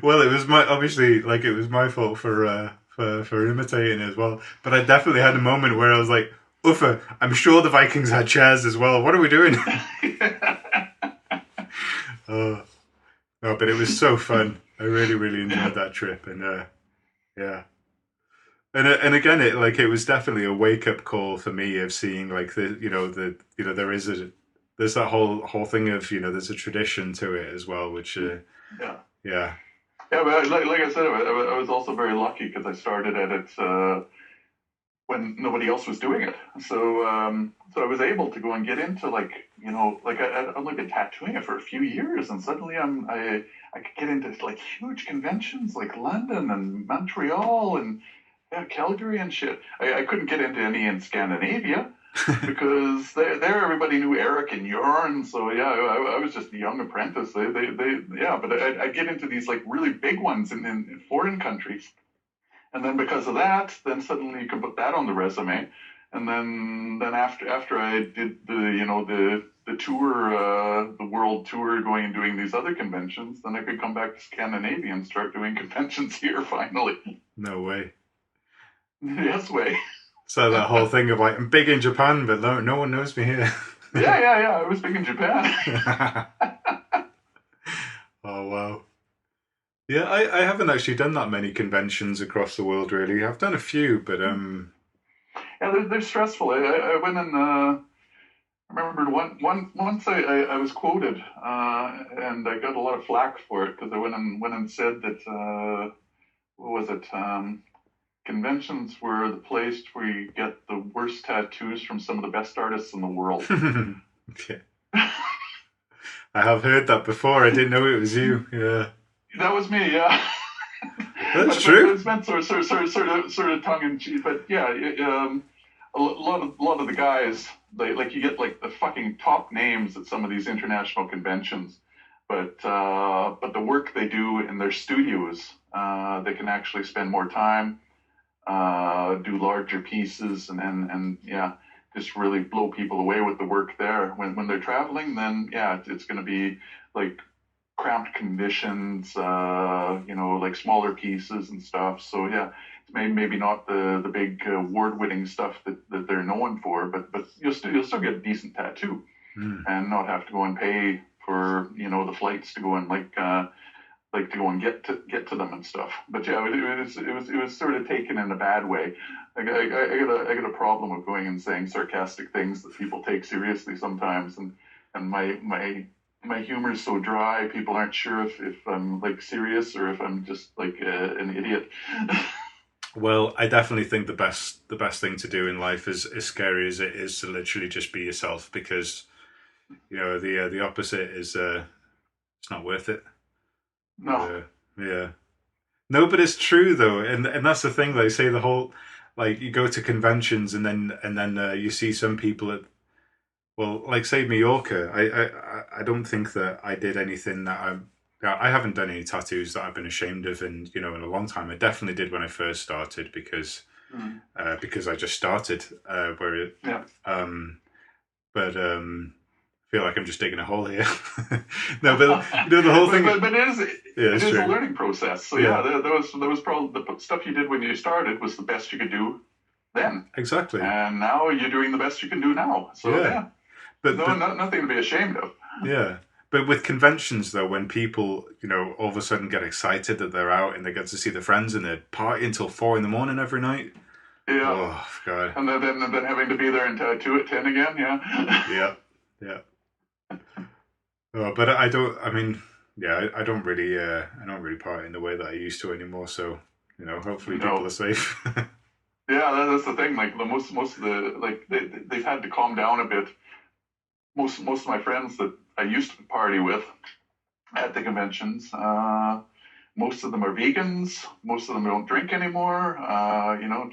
Well, it was my fault for imitating as well. But I definitely had a moment where I was like, Uffe, I'm sure the Vikings had chairs as well. What are we doing? No, but it was so fun. I really, really enjoyed that trip, and yeah. And again, it was definitely a wake up call for me of seeing there's that whole thing of there's a tradition to it as well, which yeah.
Yeah, but like I said, I was also very lucky because I started at it when nobody else was doing it. So I was able to go and get into I've only been tattooing it for a few years, and suddenly I could get into huge conventions like London and Montreal and Calgary and shit. I couldn't get into any in Scandinavia. Because there everybody knew Eric and Jorn, so I was just a young apprentice. But I get into these really big ones in foreign countries, and then because of that, then suddenly you can put that on the resume, and then after I did the tour, the world tour, going and doing these other conventions, then I could come back to Scandinavia and start doing conventions here finally.
No way.
Yes way.
So that whole thing of I'm big in Japan, but no one knows me here.
Yeah. I was big in Japan.
Oh, wow. Yeah, I haven't actually done that many conventions across the world, really. I've done a few, but
Yeah, they're stressful. I went and I remember once I was quoted, and I got a lot of flack for it because I went and said that what was it? Conventions were the place where you get the worst tattoos from some of the best artists in the world.
okay. I have heard that before. I didn't know it was you. Yeah,
That was me, yeah.
that's
but
true.
it's meant sort of tongue in cheek. But yeah, a lot of the guys, like you get like the fucking top names at some of these international conventions, but the work they do in their studios, they can actually spend more time, do larger pieces, and yeah, just really blow people away with the work there. When they're traveling, then yeah, it's going to be like cramped conditions, like smaller pieces and stuff. So yeah, it's maybe not the big award-winning stuff that they're known for, but you'll still get a decent tattoo
Mm.
and not have to go and pay for the flights to go and like to go and get to them and stuff. But yeah, it was sort of taken in a bad way. I got a problem with going and saying sarcastic things that people take seriously sometimes, and my humor is so dry. People aren't sure if I'm like serious or if I'm just like an idiot.
Well, I definitely think the best thing to do in life is as scary as it is to literally just be yourself because the opposite is it's not worth it.
No.
Yeah. No, but it's true though, and that's the thing. They say the whole like you go to conventions and then you see some people at well, like say Mallorca. I don't think that I did anything that I haven't done any tattoos that I've been ashamed of in a long time. I definitely did when I first started because I just started where it
Yeah.
um but I feel like I'm just digging a hole here. No, but the whole
but,
thing.
but but it is
Yeah,
it
it's
is a
true.
learning process. So yeah,
Yeah,
there was probably the stuff you did when you started was the best you could do then,
exactly.
and now you're doing the best you can do now. So
Yeah,
yeah,
but
no,
but
nothing to be ashamed of.
yeah, but with conventions though, when people all of a sudden get excited that they're out and they get to see their friends and they're partying until 4 in the morning every night.
Yeah,
Oh God.
and then having to be there and tattoo at 10 again. Yeah.
Yeah, yeah. Oh, but I don't. I mean, yeah, I don't really. I don't really party in the way that I used to anymore. So hopefully people are
No.
safe.
Yeah, that's the thing. Like the most of the like they've had to calm down a bit. Most of my friends that I used to party with at the conventions. Most of them are vegans. Most of them don't drink anymore.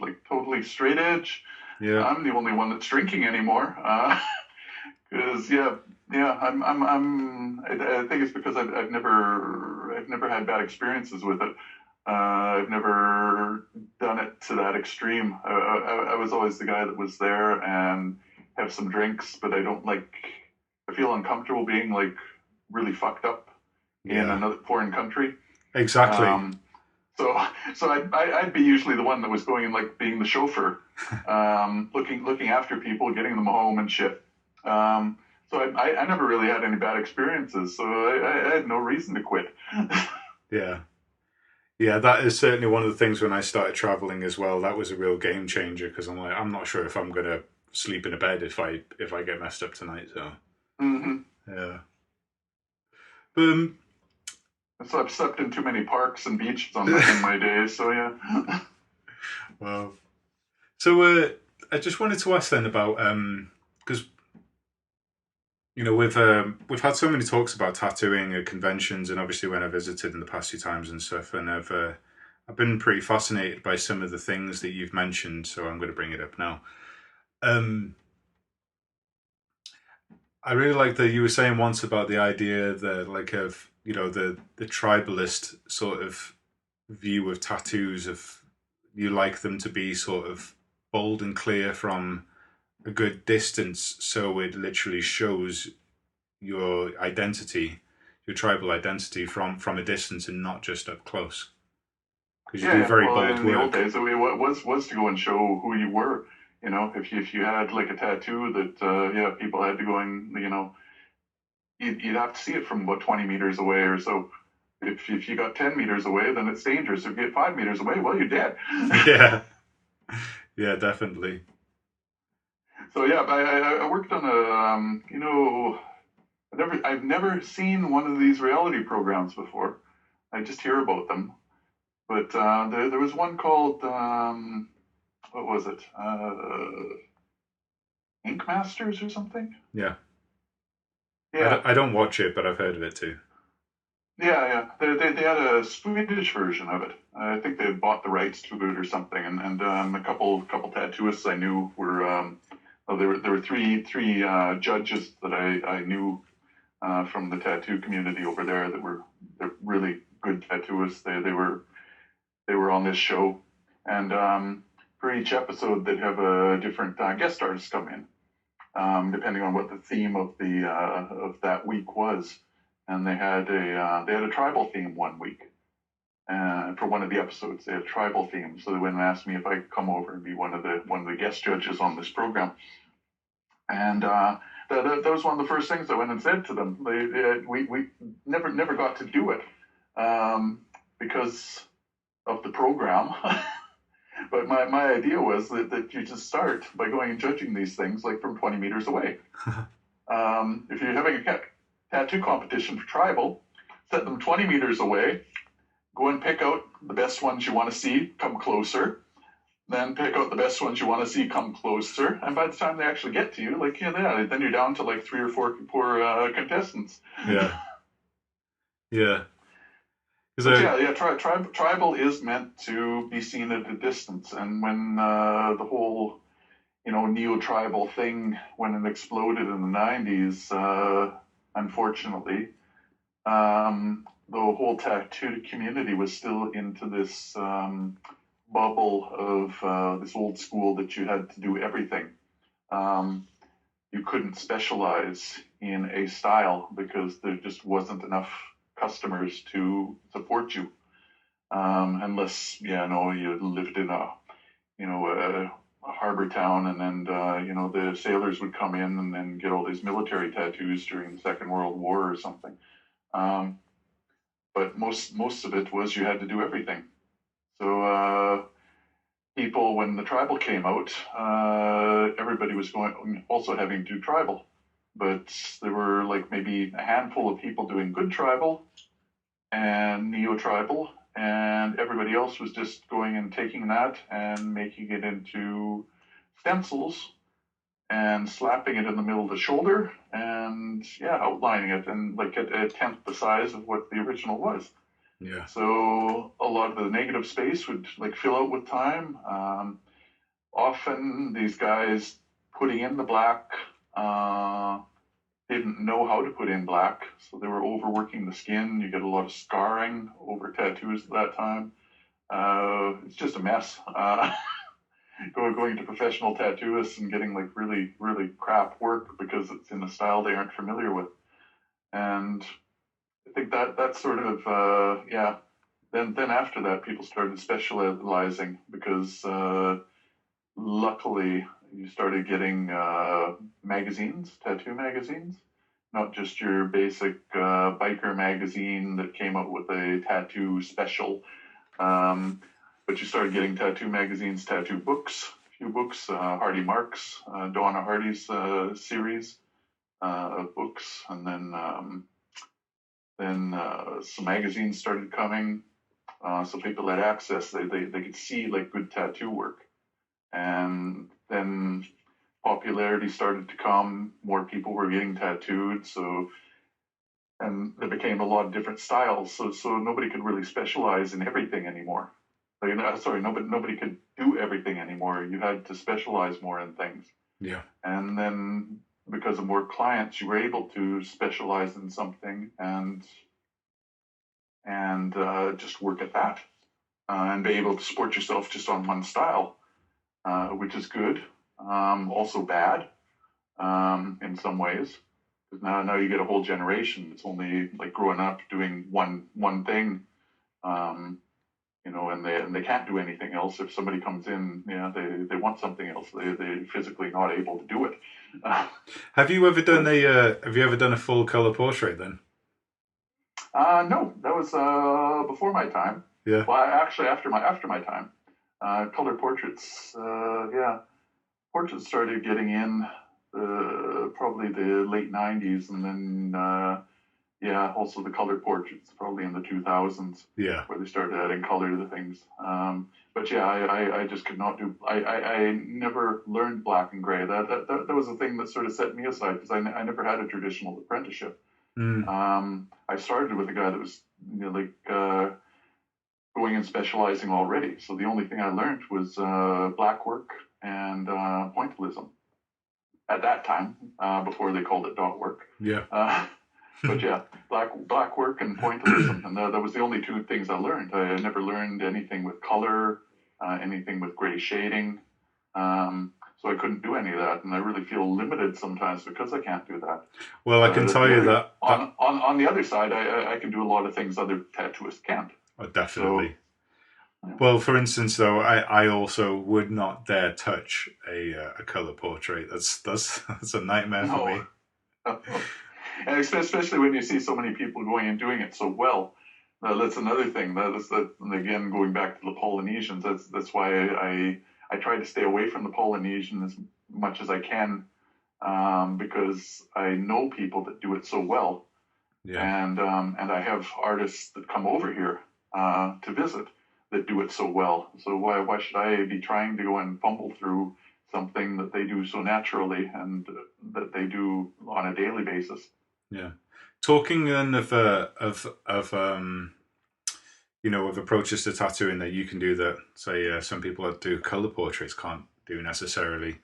Like totally straight edge.
Yeah.
I'm the only one that's drinking anymore. Because yeah, I think it's because I've never had bad experiences with it. I've never done it to that extreme. I was always the guy that was there and have some drinks, but I don't like. I feel uncomfortable being like really fucked up in
Yeah.
another foreign country.
Exactly.
Um, so I'd be usually the one that was going and like being the chauffeur, looking after people, getting them home and shit. So I never really had any bad experiences, so I had no reason to quit.
Yeah. Yeah, that is certainly one of the things when I started traveling as well. That was a real game changer because I'm like, I'm not sure if I'm gonna sleep in a bed if I get messed up tonight. So
Mm-hmm.
yeah, but
So I've slept in too many parks and beaches in my days. So yeah.
well, so I just wanted to ask then about because we've had so many talks about tattooing at conventions and obviously when I visited in the past few times and stuff, and I've been pretty fascinated by some of the things that you've mentioned. So I'm going to bring it up now. Um, I really like that you were saying once about the idea that like of the tribalist sort of view of tattoos of you like them to be sort of bold and clear from a good distance so it literally shows your identity, your tribal identity from a distance and not just up close because you
Yeah,
do
yeah.
very
Well,
bold
in the old
work.
days, it was to go and show who you were. If you had like a tattoo that yeah, people had to go and you'd have to see it from about 20 meters away or so. If you got 10 meters away, then it's dangerous. If you get 5 meters away, well, you're dead.
Yeah. Yeah, definitely.
So yeah, I worked on I've never seen one of these reality programs before. I just hear about them. But there was one called, what was it? Ink Masters or something?
Yeah.
Yeah.
I don't watch it, but I've heard of it too.
Yeah. They had a Swedish version of it. I think they had bought the rights to it or something. And a couple tattooists I knew were, there were three judges that I knew from the tattoo community over there they're really good tattooists. They were on this show, and for each episode they'd have a different guest artist come in, depending on what the theme of the of that week was. And they had a tribal theme one week. For one of the episodes, they had a tribal theme, so they went and asked me if I could come over and be one of the guest judges on this program. And that was one of the first things I went and said to them. We never got to do it because of the program. But my idea was that you just start by going and judging these things like from 20 meters away. If you're having a tattoo competition for tribal, set them 20 meters away, go and pick out the best ones you want to see, come closer, then pick out the best ones you want to see, come closer, and by the time they actually get to you, then you're down to like 3 or 4 contestants.
Yeah. Yeah.
Tribal is meant to be seen at a distance, and when the whole, neo-tribal thing, when it exploded in the 90s, unfortunately, the whole tattoo community was still into this bubble of this old school that you had to do everything. You couldn't specialize in a style because there just wasn't enough customers to support you, unless you lived in a harbor town, and then the sailors would come in and then get all these military tattoos during the Second World War or something. But most of it was you had to do everything. So people, when the tribal came out, everybody was also having to do tribal. But there were like maybe a handful of people doing good tribal and neo-tribal, and everybody else was just going and taking that and making it into stencils and slapping it in the middle of the shoulder and outlining it and like a tenth the size of what the original was.
Yeah.
So a lot of the negative space would like fill out with time. Often these guys putting in the black didn't know how to put in black, so they were overworking the skin. You get a lot of scarring over tattoos at that time. It's just a mess. Going to professional tattooists and getting like really, really crap work because it's in a style they aren't familiar with. And I think that's sort of Then after that, people started specializing because luckily you started getting magazines, tattoo magazines, not just your basic biker magazine that came out with a tattoo special, but you started getting tattoo magazines, tattoo books, a few books, Hardy Marks, Donna Hardy's series of books, and then some magazines started coming, so people had access. They could see like good tattoo work. And then popularity started to come, more people were getting tattooed, and there became a lot of different styles, so nobody could really specialize in everything anymore. Nobody could do everything anymore. You had to specialize more in things.
Yeah.
And then because of more clients, you were able to specialize in something and just work at that, and be able to support yourself just on one style. Which is good, also bad in some ways, because now you get a whole generation that's only like growing up doing one thing, and they can't do anything else. If somebody comes in, they want something else. They're physically not able to do it.
Have you ever done a full color portrait then?
No, that was before my time.
Yeah.
Well, actually, after my time. Color portraits, yeah, portraits started getting in probably the late '90s, and then yeah, also the color portraits probably in the 2000s,
Yeah.
where they started adding color to the things. But yeah, I just could not do. I never learned black and gray. That was the thing that sort of set me aside, because I never had a traditional apprenticeship.
Mm.
I started with a guy that was, going and specializing already. So the only thing I learned was black work and pointillism at that time, before they called it dot work.
Yeah.
But yeah, black work and pointillism, and that was the only two things I learned. I never learned anything with color, anything with gray shading. So I couldn't do any of that, and I really feel limited sometimes because I can't do that.
Well, I can tell you that
on the other side, I can do a lot of things other tattooists can't.
Oh, definitely.
So, yeah.
Well, for instance, though, I also would not dare touch a color portrait. That's a nightmare for me.
And especially when you see so many people going and doing it so well. That's another thing. And again, going back to the Polynesians, that's why I try to stay away from the Polynesian as much as I can, because I know people that do it so well.
Yeah.
And I have artists that come over here to visit that do it so well. So why should I be trying to go and fumble through something that they do so naturally and that they do on a daily basis?
Yeah. Talking then of of approaches to tattooing that you can do that, say, some people that do color portraits can't do necessarily.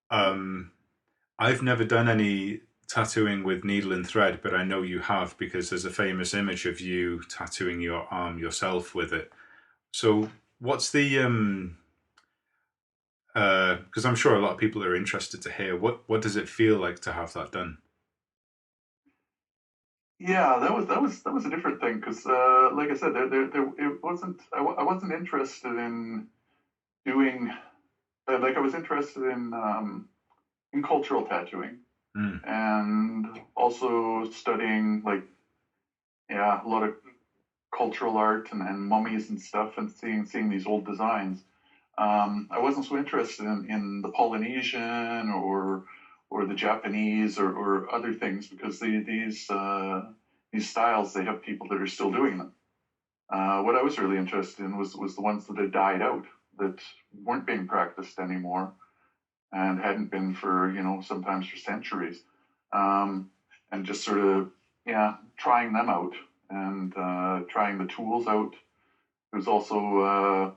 I've never done any tattooing with needle and thread, but I know you have, because there's a famous image of you tattooing your arm yourself with it. So what's the because I'm sure a lot of people are interested to hear what does it feel like to have that done?
Yeah, that was a different thing, because like I said, it wasn't. I wasn't interested in doing, like, I was interested in cultural tattooing,
Mm.
and also studying, like, yeah, a lot of cultural art and mummies and stuff, and seeing these old designs. I wasn't so interested in the Polynesian or the Japanese or other things, because these styles, they have people that are still doing them. What I was really interested in was the ones that had died out, that weren't being practiced anymore, and hadn't been for, sometimes for centuries, and just sort of, yeah, trying them out, and trying the tools out. It was also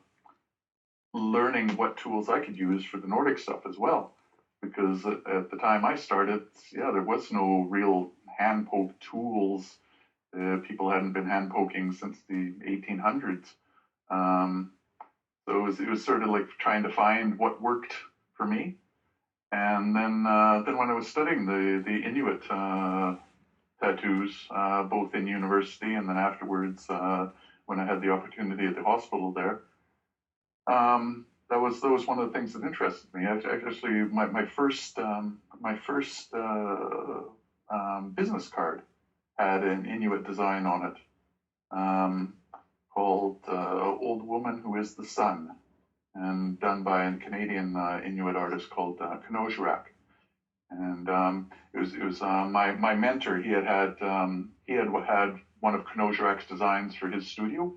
learning what tools I could use for the Nordic stuff as well, because at the time I started, yeah, there was no real hand poke tools. People hadn't been hand poking since the 1800s. So it was sort of like trying to find what worked for me. And then when I was studying the Inuit tattoos, both in university and then afterwards, when I had the opportunity at the hospital there, that was one of the things that interested me. Actually, my first business card had an Inuit design on it, called "Old Woman Who Is the Sun," and done by a Canadian Inuit artist called Knojurak. And it was my mentor. He had one of Knojurak's designs for his studio.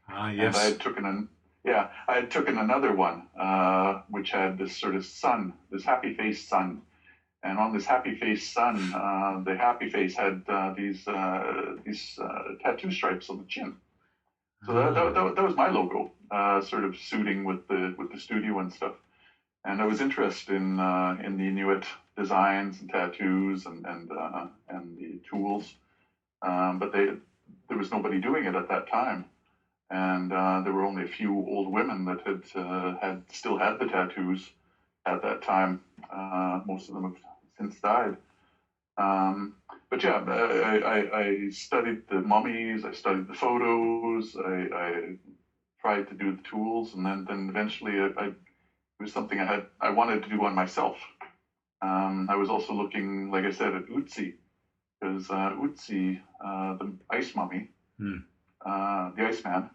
Ah,
And
yes.
I had taken another one, which had this sort of sun, this happy face sun. And on this happy face sun, the happy face had these tattoo stripes on the chin. So that was my logo, sort of suiting with the studio and stuff. And I was interested in the Inuit designs and tattoos and the tools, but there was nobody doing it at that time. And there were only a few old women that had still had the tattoos at that time. Most of them have since died. But yeah, I studied the mummies, I studied the photos, I tried to do the tools, and then eventually it was something I wanted to do on myself. I was also looking, like I said, at utilise, because Utsi, the ice mummy, the Iceman,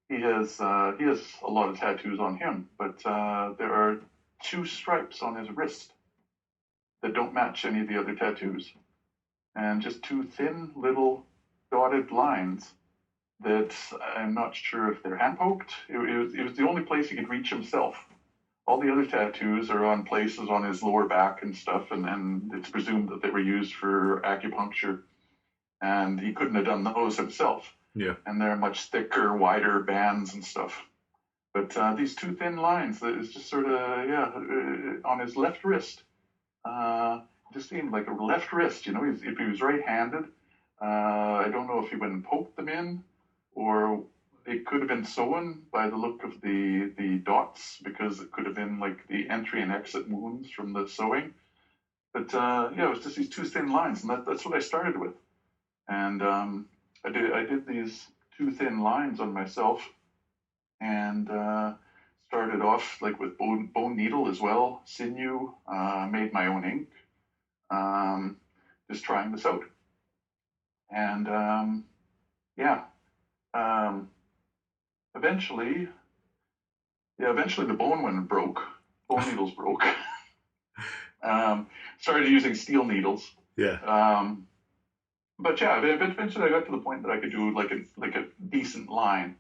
he has a lot of tattoos on him, but there are 2 stripes on his wrist that don't match any of the other tattoos, and just 2 thin little dotted lines that I'm not sure if they're hand poked. It was the only place he could reach himself. All the other tattoos are on places on his lower back and stuff, and it's presumed that they were used for acupuncture, and he couldn't have done those himself.
Yeah.
And they're much thicker, wider bands and stuff. But these 2 thin lines that is just sort of, on his left wrist. Just seemed like a left wrist, if he was right-handed. I don't know if he went and poked them in, or it could have been sewn by the look of the dots, because it could have been like the entry and exit wounds from the sewing. But it was just these 2 thin lines, and that's what I started with. And I did these 2 thin lines on myself, and started off like with bone needle as well, sinew, made my own ink, just trying this out. And eventually the bone needles broke. Started using steel needles.
Yeah.
But eventually I got to the point that I could do like a decent line.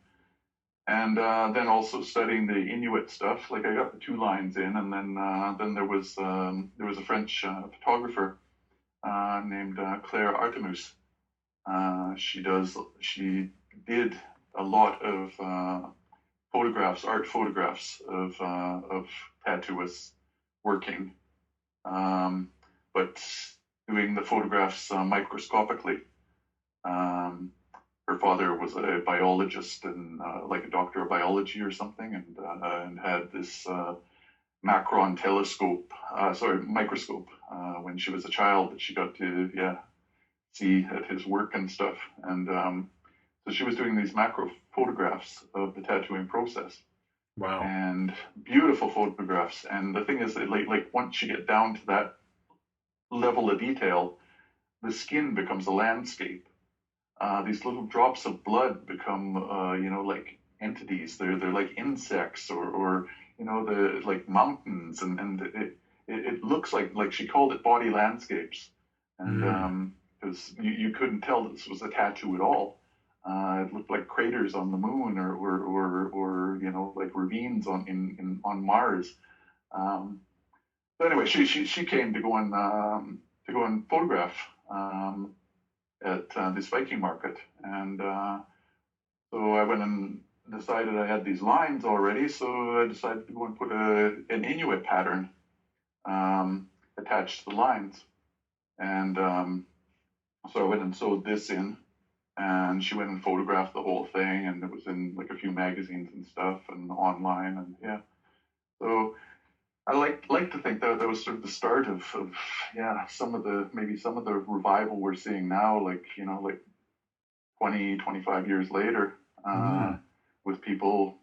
And then also studying the Inuit stuff, like I got the 2 lines in, and then there was a French photographer named Claire Artemus. She did a lot of art photographs of tattooists working, but doing the photographs microscopically. Her father was a biologist and like a doctor of biology or something, and had this microscope when she was a child that she got to see at his work and stuff. And so she was doing these macro photographs of the tattooing process.
Wow.
And beautiful photographs. And the thing is that like once you get down to that level of detail, the skin becomes a landscape. These little drops of blood become, like entities. They're like insects, or the like mountains, and it looks like she called it body landscapes, and because you couldn't tell that this was a tattoo at all. It looked like craters on the moon, or like ravines on Mars. So anyway, she came to go and photograph. At this Viking market, and so I went and decided I had these lines already, so I decided to go and put an Inuit pattern attached to the lines, and so I went and sewed this in, and she went and photographed the whole thing, and it was in like a few magazines and stuff, and online, and so I like to think that was sort of the start of some of the revival we're seeing now, like 20, 25 years later, with people.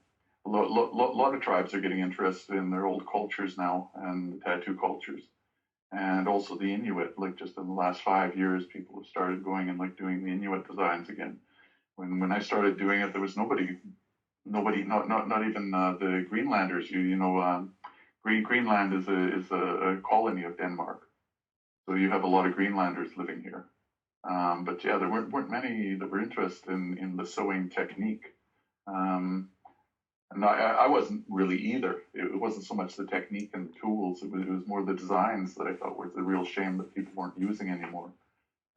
A lot of tribes are getting interested in their old cultures now, and the tattoo cultures, and also the Inuit. Like just in the last 5 years, people have started going and like doing the Inuit designs again. When I started doing it, there was nobody, not even the Greenlanders. Greenland is a colony of Denmark, so you have a lot of Greenlanders living here. But there weren't many that were interested in the sewing technique, and I wasn't really either. It wasn't so much the technique and the tools; it was more the designs that I thought was the real shame that people weren't using anymore.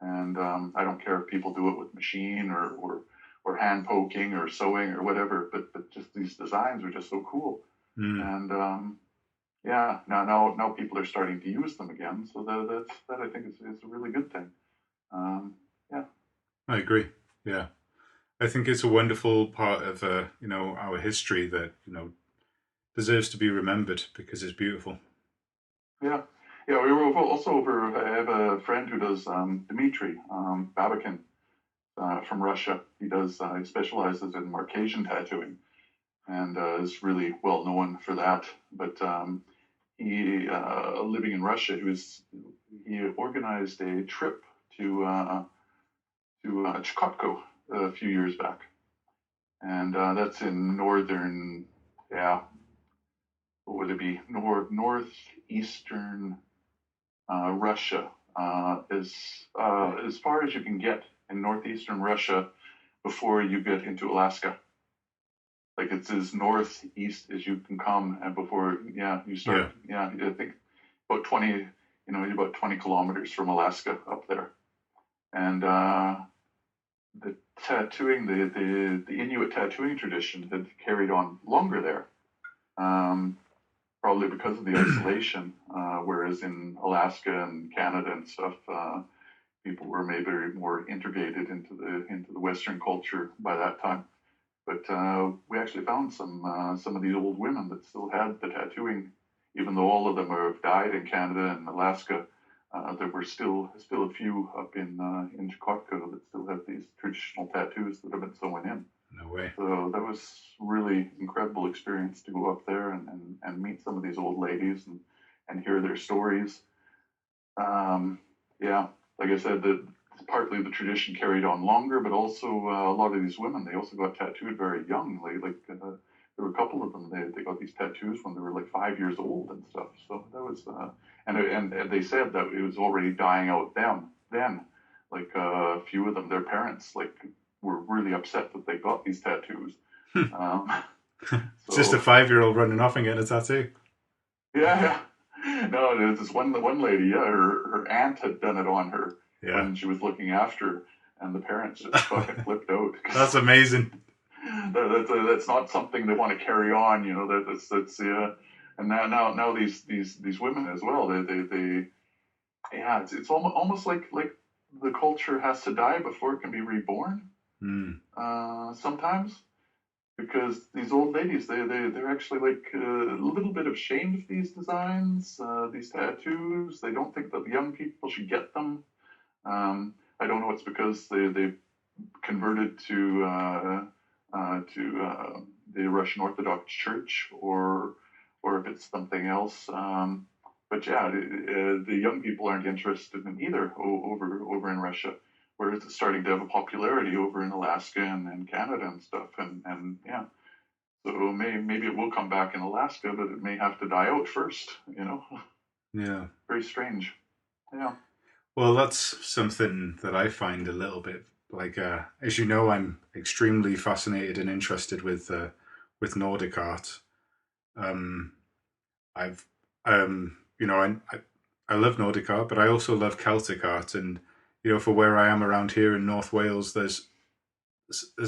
And I don't care if people do it with machine or hand poking or sewing or whatever, but just these designs are just so cool. And now people are starting to use them again. So that I think is a really good thing.
I agree. Yeah, I think it's a wonderful part of our history that deserves to be remembered because it's beautiful.
Yeah. We were also over. I have a friend who does Dmitry Babakin from Russia. He specializes in Marcasian tattooing, and is really well known for that. But he living in Russia, he organized a trip to Chukotko a few years back, and that's in northern, yeah, what would it be? Northeastern Russia, as far as you can get in northeastern Russia before you get into Alaska. Like it's as northeast as you can come, and before, yeah, you start, I think about 20, you're about 20 kilometers from Alaska up there, and the tattooing, the Inuit tattooing tradition had carried on longer there. Probably because of the isolation, whereas in Alaska and Canada and stuff, people were maybe more integrated into the Western culture by that time. But we actually found some of these old women that still had the tattooing, even though all of them have died in Canada and Alaska. There were still a few up in Chukotko that still have these traditional tattoos that have been sewn in.
No way.
So that was really incredible experience to go up there and meet some of these old ladies and hear their stories. Yeah, like I said, partly the tradition carried on longer, but also a lot of these women, they also got tattooed very young. There were a couple of them, they got these tattoos when they were like 5 years old and stuff. So that was, and they said that it was already dying out then. Like a few of them, their parents, like, were really upset that they got these tattoos.
It's just a 5-year-old running off and getting a tattoo.
Yeah. No, there's this one lady, yeah, her aunt had done it on her when she was looking after her, and the parents just fucking flipped out.
That's amazing.
That's not something they want to carry on, that's and now these women as well, they yeah, it's almost like the culture has to die before it can be reborn. Sometimes, because these old ladies, they're actually like a little bit ashamed of these designs, these tattoos. They don't think that the young people should get them. I don't know. It's because they converted to the Russian Orthodox Church, or if it's something else. But yeah, the young people aren't interested in either over in Russia. Whereas it's starting to have a popularity over in Alaska and Canada and stuff. And yeah, so maybe it will come back in Alaska, but it may have to die out first,
Yeah.
Very strange. Yeah.
Well, that's something that I find a little bit like, as you know, I'm extremely fascinated and interested with Nordic art. I've, I love Nordic art, but I also love Celtic art, and for where I am around here in North Wales, there's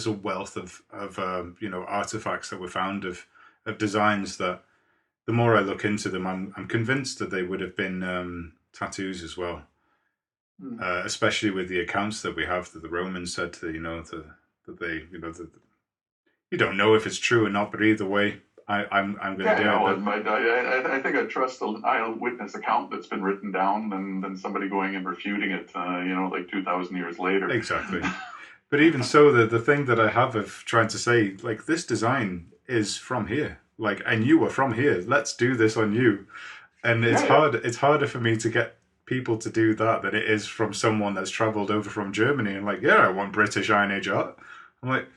a wealth of artifacts that were found of designs that, the more I look into them, I'm convinced that they would have been tattoos as well. Especially with the accounts that we have that the Romans said that they you don't know if it's true or not, but either way, I'm going to do it.
I think I trust an eyewitness account that's been written down than somebody going and refuting it, like 2,000 years later.
Exactly. But even so, the thing that I have of trying to say, like, this design is from here, like, and you were from here. Let's do this on you. And it's hard. It's harder for me to get people to do that than it is from someone that's traveled over from Germany and like, I want British Iron Age art. I'm like,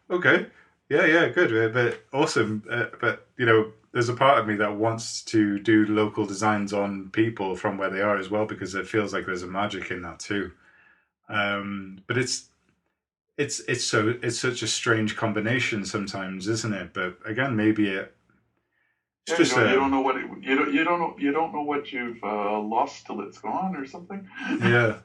okay. Yeah, good, but awesome. But there's a part of me that wants to do local designs on people from where they are as well, because it feels like there's a magic in that too. But it's such a strange combination sometimes, isn't it? But again, maybe you
don't know what you don't know what you've lost till it's gone or something.
Yeah.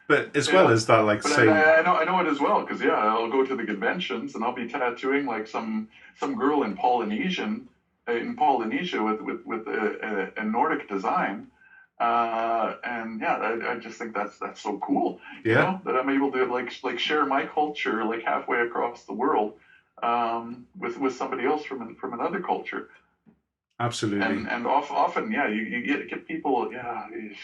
But as well as that, like, say,
I know it as well, because I'll go to the conventions and I'll be tattooing like some girl in Polynesia with a Nordic design, and I just think that's so cool. That I'm able to like share my culture like halfway across the world, with somebody else from another culture.
Absolutely.
And often, you get people, it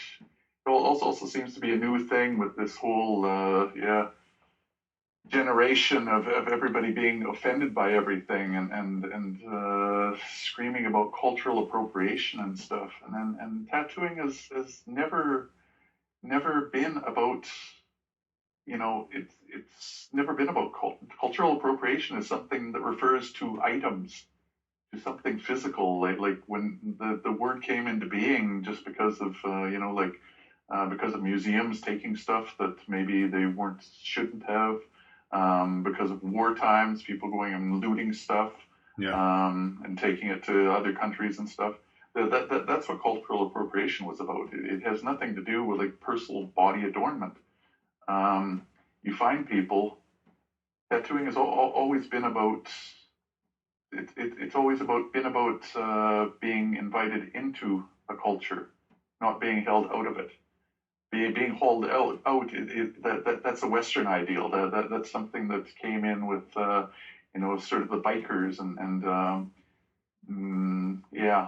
also seems to be a new thing with this whole, generation of everybody being offended by everything and screaming about cultural appropriation and stuff. And tattooing has never been about it's never been about cultural appropriation. Is something that refers to items, to something physical, like when the word came into being, just because of because of museums taking stuff that maybe they weren't shouldn't have, because of war times, people going and looting stuff,
Yeah.
and taking it to other countries and stuff. That's what cultural appropriation was about. It has nothing to do with like personal body adornment. You find people, tattooing has always been about, it's always been about being invited into a culture, not being held out of it. Being hauled out, that's a Western ideal. That's something that came in with sort of the bikers yeah.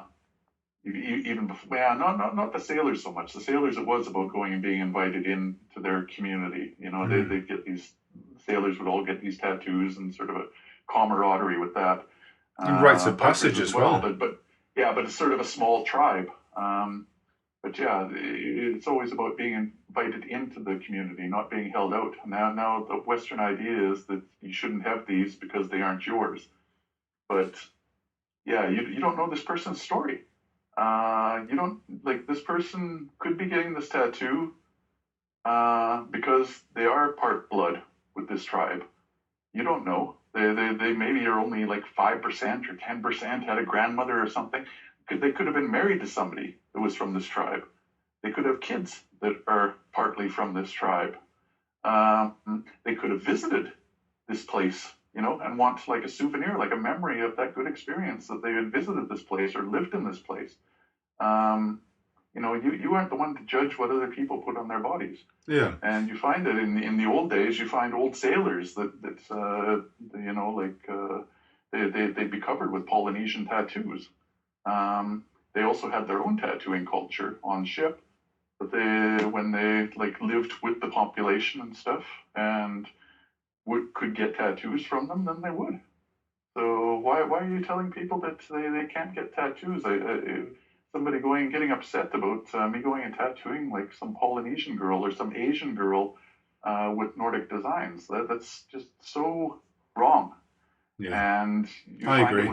Even before, yeah, not the sailors so much. The sailors, it was about going and being invited into their community. They'd get these, sailors would all get these tattoos and sort of a camaraderie with that.
And rites of
Bikers
passage
as
as
well,
well.
but yeah, but it's sort of a small tribe. But yeah, it's always about being invited into the community, not being held out. Now the Western idea is that you shouldn't have these because they aren't yours. But yeah, you don't know this person's story. You don't, like, this person could be getting this tattoo because they are part blood with this tribe. You don't know. They maybe are only like 5% or 10% had a grandmother or something. They could have been married to somebody that was from this tribe. They could have kids that are partly from this tribe. They could have visited this place, and want like a souvenir, like a memory of that good experience that they had visited this place or lived in this place. You aren't the one to judge what other people put on their bodies.
Yeah.
And you find that in the old days, you find old sailors they'd be covered with Polynesian tattoos. They also had their own tattooing culture on ship, but when they like lived with the population and stuff, and could get tattoos from them, then they would. So why are you telling people that they can't get tattoos? Somebody getting upset about me going and tattooing like some Polynesian girl or some Asian girl with Nordic designs. That's just so wrong.
Yeah.
And
I agree.
you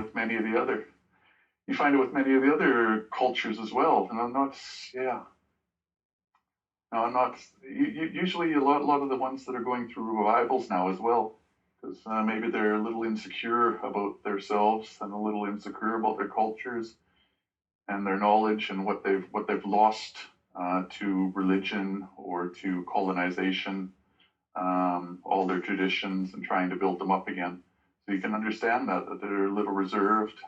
find it with many of the other cultures as well. And I'm not, yeah, no, I'm not. Usually, a lot of the ones that are going through revivals now as well, because maybe they're a little insecure about themselves and a little insecure about their cultures and their knowledge and what they've lost to religion or to colonization, all their traditions, and trying to build them up again. So you can understand that they're a little reserved,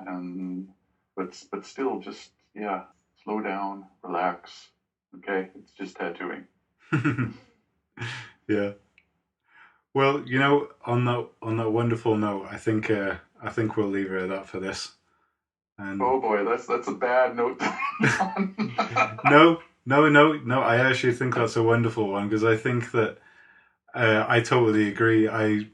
but still, just, yeah, slow down, relax. Okay, it's just tattooing.
Yeah. Well, on that wonderful note, I think we'll leave it at that for this. And
Oh boy, that's a bad note.
no, no, no, no. I actually think that's a wonderful one because I think that I totally agree. I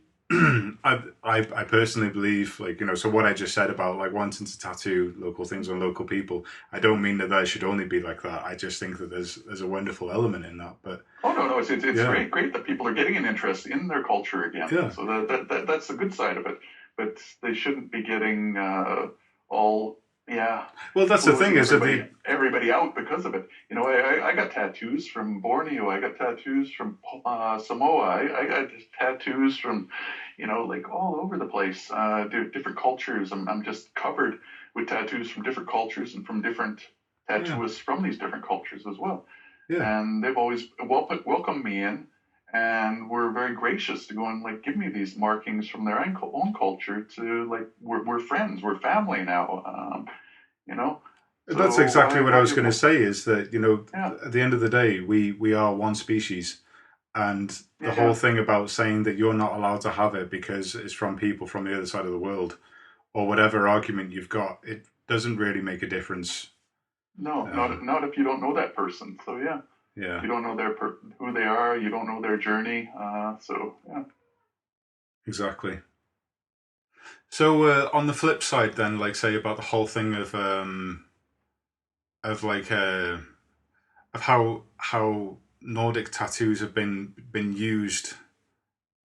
personally believe, like, so what I just said about like wanting to tattoo local things on local people, I don't mean that should only be like that. I just think that there's a wonderful element in that. But
Oh no, it's
yeah,
great that people are getting an interest in their culture again.
yeah.
So that's the good side of it. But they shouldn't be getting all, yeah,
Well, that's the thing
closing
is that the
everybody out because of it. I got tattoos from Borneo. I got tattoos from Samoa. I got tattoos from, like all over the place. Different cultures. I'm just covered with tattoos from different cultures and from different
yeah,
tattooists from these different cultures as well.
yeah.
And they've always welcomed me in, and were very gracious to go and like give me these markings from their own culture, to like we're friends, we're family now. You know,
That's
so
exactly what I was going to
you
say. Is that
yeah,
at the end of the day, we are one species, and the whole
yeah,
thing about saying that you're not allowed to have it because it's from people from the other side of the world, or whatever argument you've got, it doesn't really make a difference.
no,
Um,
not if you don't know that person. So yeah,
yeah,
you don't know who they are, you don't know their journey. So yeah.
exactly. So on the flip side, then, like say about the whole thing of like of how Nordic tattoos have been used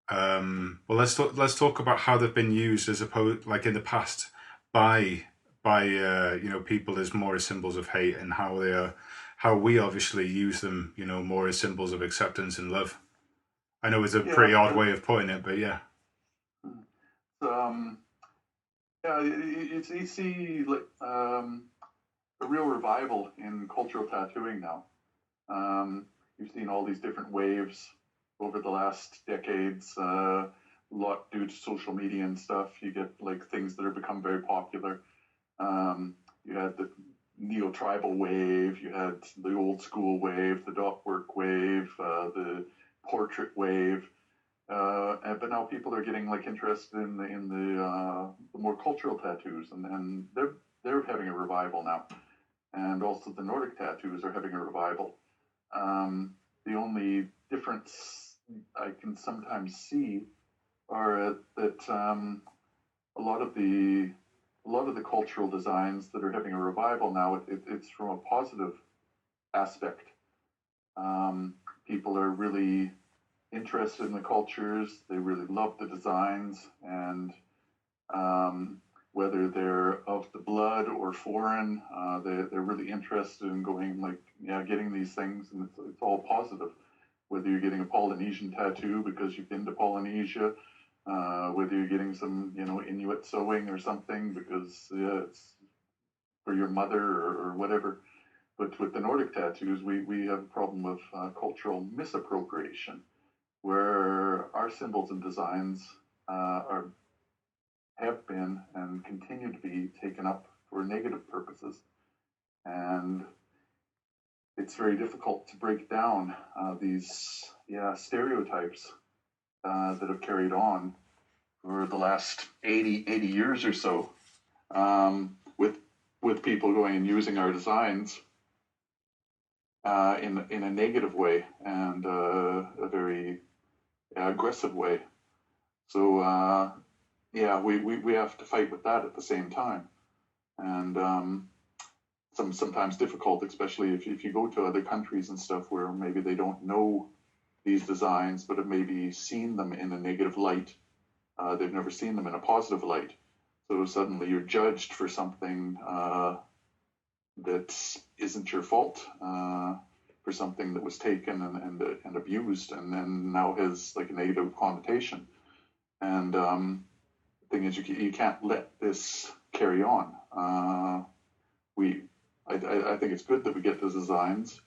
Well, let's talk about how they've been used as opposed, like in the past, by people as more as symbols of hate, and how we obviously use them, more as symbols of acceptance and love. I know it's a
Yeah,
pretty odd way of putting it, but yeah.
um, yeah, you see like a real revival in cultural tattooing now. You've seen all these different waves over the last decades, a lot due to social media and stuff. You get like things that have become very popular. You had the neo-tribal wave, you had the old school wave, the dot work wave, the portrait wave. But now people are getting like interested in the more cultural tattoos, and they're having a revival now. And also the Nordic tattoos are having a revival. The only difference I can sometimes see are that a lot of the cultural designs that are having a revival now, it's from a positive aspect. People are really interested in the cultures. They really love the designs, and whether they're of the blood or foreign, they're really interested in going getting these things, and it's all positive. Whether you're getting a Polynesian tattoo because you've been to Polynesia, whether you're getting some Inuit sewing or something because it's for your mother or whatever. But with the Nordic tattoos, we have a problem of cultural misappropriation, where our symbols and designs have been and continue to be taken up for negative purposes. And it's very difficult to break down these stereotypes that have carried on for the last 80 years or so, with people going and using our designs in a negative way and a very aggressive way. So we have to fight with that at the same time, and sometimes difficult, especially if you go to other countries and stuff where maybe they don't know these designs, but have maybe seen them in a negative light. They've never seen them in a positive light. So suddenly you're judged for something that isn't your fault, for something that was taken and abused, and then now has like a negative connotation. And the thing is, you can't let this carry on. I think it's good that we get the designs,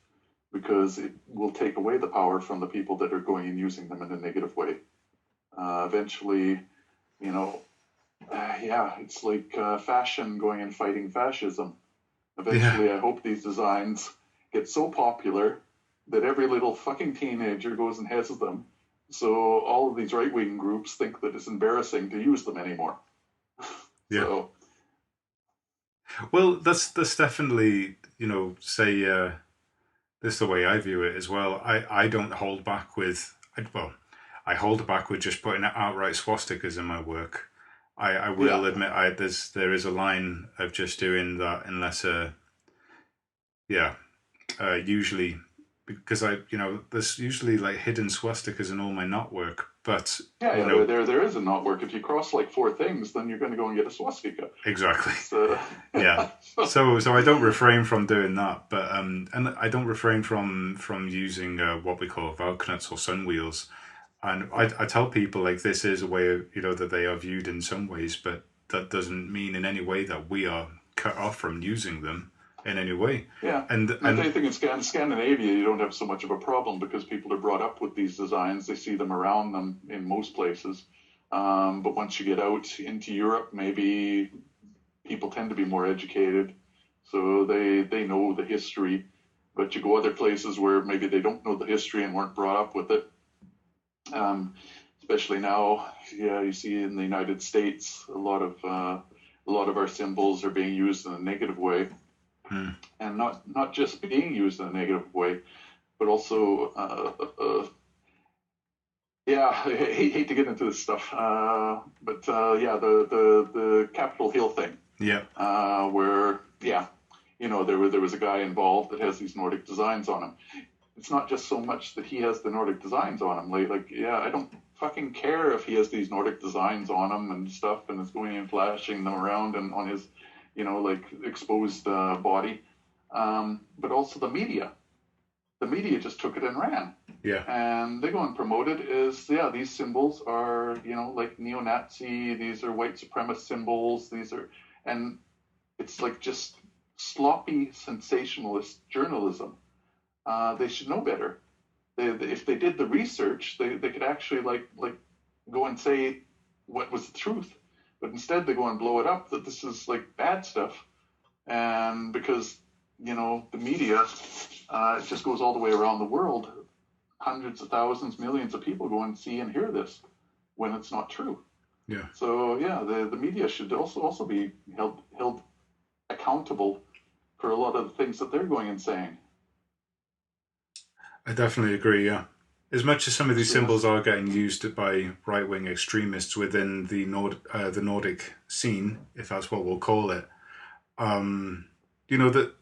because it will take away the power from the people that are going and using them in a negative way. Eventually, it's like fashion going and fighting fascism. Eventually,
Yeah.
I hope these designs get so popular that every little fucking teenager goes and has them. So all of these right-wing groups think that it's embarrassing to use them anymore.
Yeah.
So
Well, that's definitely, say, this is the way I view it as well. I don't hold back with, I hold back with just putting outright swastikas in my work. I will
yeah,
admit there is a line of just doing that unless usually, because there's usually like hidden swastikas in all my knot work, but
there is a not work. If you cross like four things, then you're going to go and get a swastika.
exactly.
So,
Yeah. So I don't refrain from doing that, but and I don't refrain from using what we call Valknuts or sun wheels. And I tell people like this is a way of, that they are viewed in some ways, but that doesn't mean in any way that we are cut off from using them in any way.
yeah,
And
I think in Scandinavia you don't have so much of a problem because people are brought up with these designs. They see them around them in most places. But once you get out into Europe, maybe people tend to be more educated, so they know the history. But you go other places where maybe they don't know the history and weren't brought up with it. Especially now, you see in the United States, a lot of our symbols are being used in a negative way, and not just being used in a negative way, but also I hate to get into this stuff, but the Capitol Hill thing,
yeah,
where there was a guy involved that has these Nordic designs on him. It's not just so much that he has the Nordic designs on him. I don't fucking care if he has these Nordic designs on him and stuff, and is going and flashing them around and on his, like exposed body. But also the media. The media just took it and ran.
Yeah.
And they go and promote it as, these symbols are, like neo-Nazi, these are white supremacist symbols, and it's like just sloppy sensationalist journalism. They should know better. If they did the research, they could actually like go and say what was the truth. But instead they go and blow it up that this is like bad stuff. And because, the media, it just goes all the way around the world. Hundreds of thousands, millions of people go and see and hear this when it's not true.
Yeah.
So the media should also be held accountable for a lot of the things that they're going and saying.
I definitely agree, yeah. As much as some of these symbols are getting used by right-wing extremists within the Nordic scene, if that's what we'll call it, that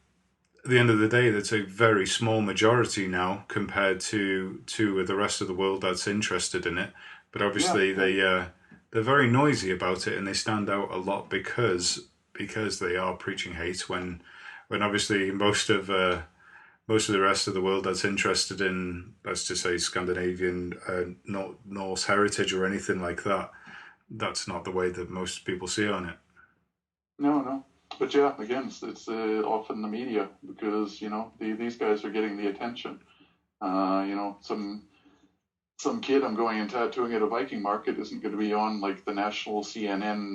at the end of the day, that's a very small majority now compared to the rest of the world that's interested in it. But obviously they're very noisy about it, and they stand out a lot because they are preaching hate when obviously most of the rest of the world that's interested in, let's just say, Scandinavian Norse heritage or anything like that, that's not the way that most people see on it.
No. But again, it's often the media, because, these guys are getting the attention. Some kid I'm going and tattooing at a Viking market isn't going to be on like the national CNN,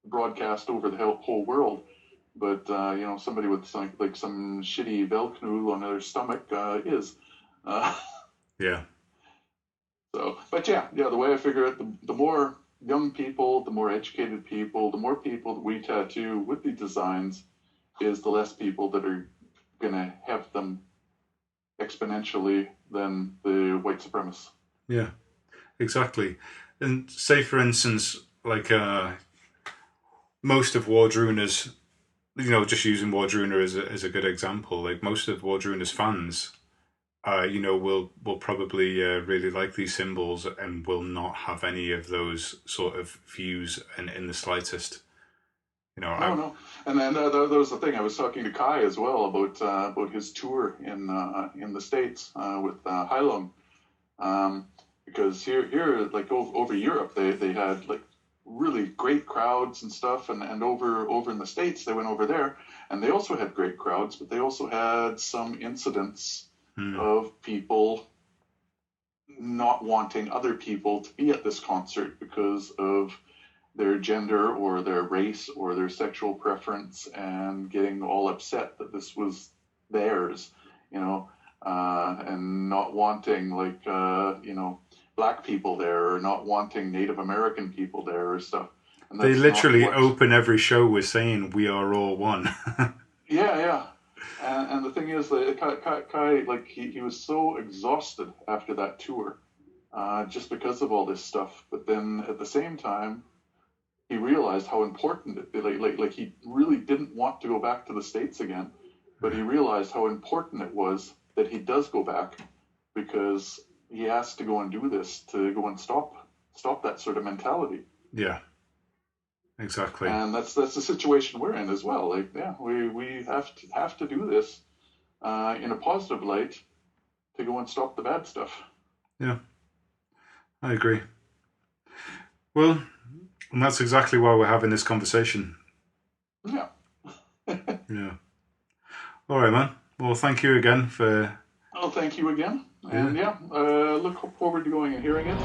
broadcast over the whole world. But, somebody with some shitty Velknul on their stomach is.
Yeah.
So, but the way I figure it, the more young people, the more educated people, the more people that we tattoo with these designs, is the less people that are going to have them exponentially than the white supremacists.
Yeah, exactly. And say, for instance, like most of Wardruna's, just using Wardruna as a good example, like most of Wardruna's fans, will probably really like these symbols and will not have any of those sort of views in the slightest.
No. And then that was the thing. I was talking to Kai as well about his tour in the States with Heilung, because here like over Europe they had like really great crowds and stuff, and over in the States they went over there and they also had great crowds, but they also had some incidents of people not wanting other people to be at this concert because of their gender or their race or their sexual preference, and getting all upset that this was theirs, and not wanting black people there, or not wanting Native American people there or stuff. And
they literally open every show with saying, "We are all one."
Yeah. And the thing is that Kai, like he was so exhausted after that tour, just because of all this stuff. But then at the same time, he realized how important like he really didn't want to go back to the States again, but he realized how important it was that he does go back, because he has to go and do this to go and stop that sort of mentality.
Yeah. Exactly.
And that's the situation we're in as well. Like, we have to do this in a positive light to go and stop the bad stuff.
Yeah, I agree. Well, and that's exactly why we're having this conversation.
Yeah.
Yeah. All right, man. Well, thank you again for...
Oh, thank you again. And look forward to going and hearing it.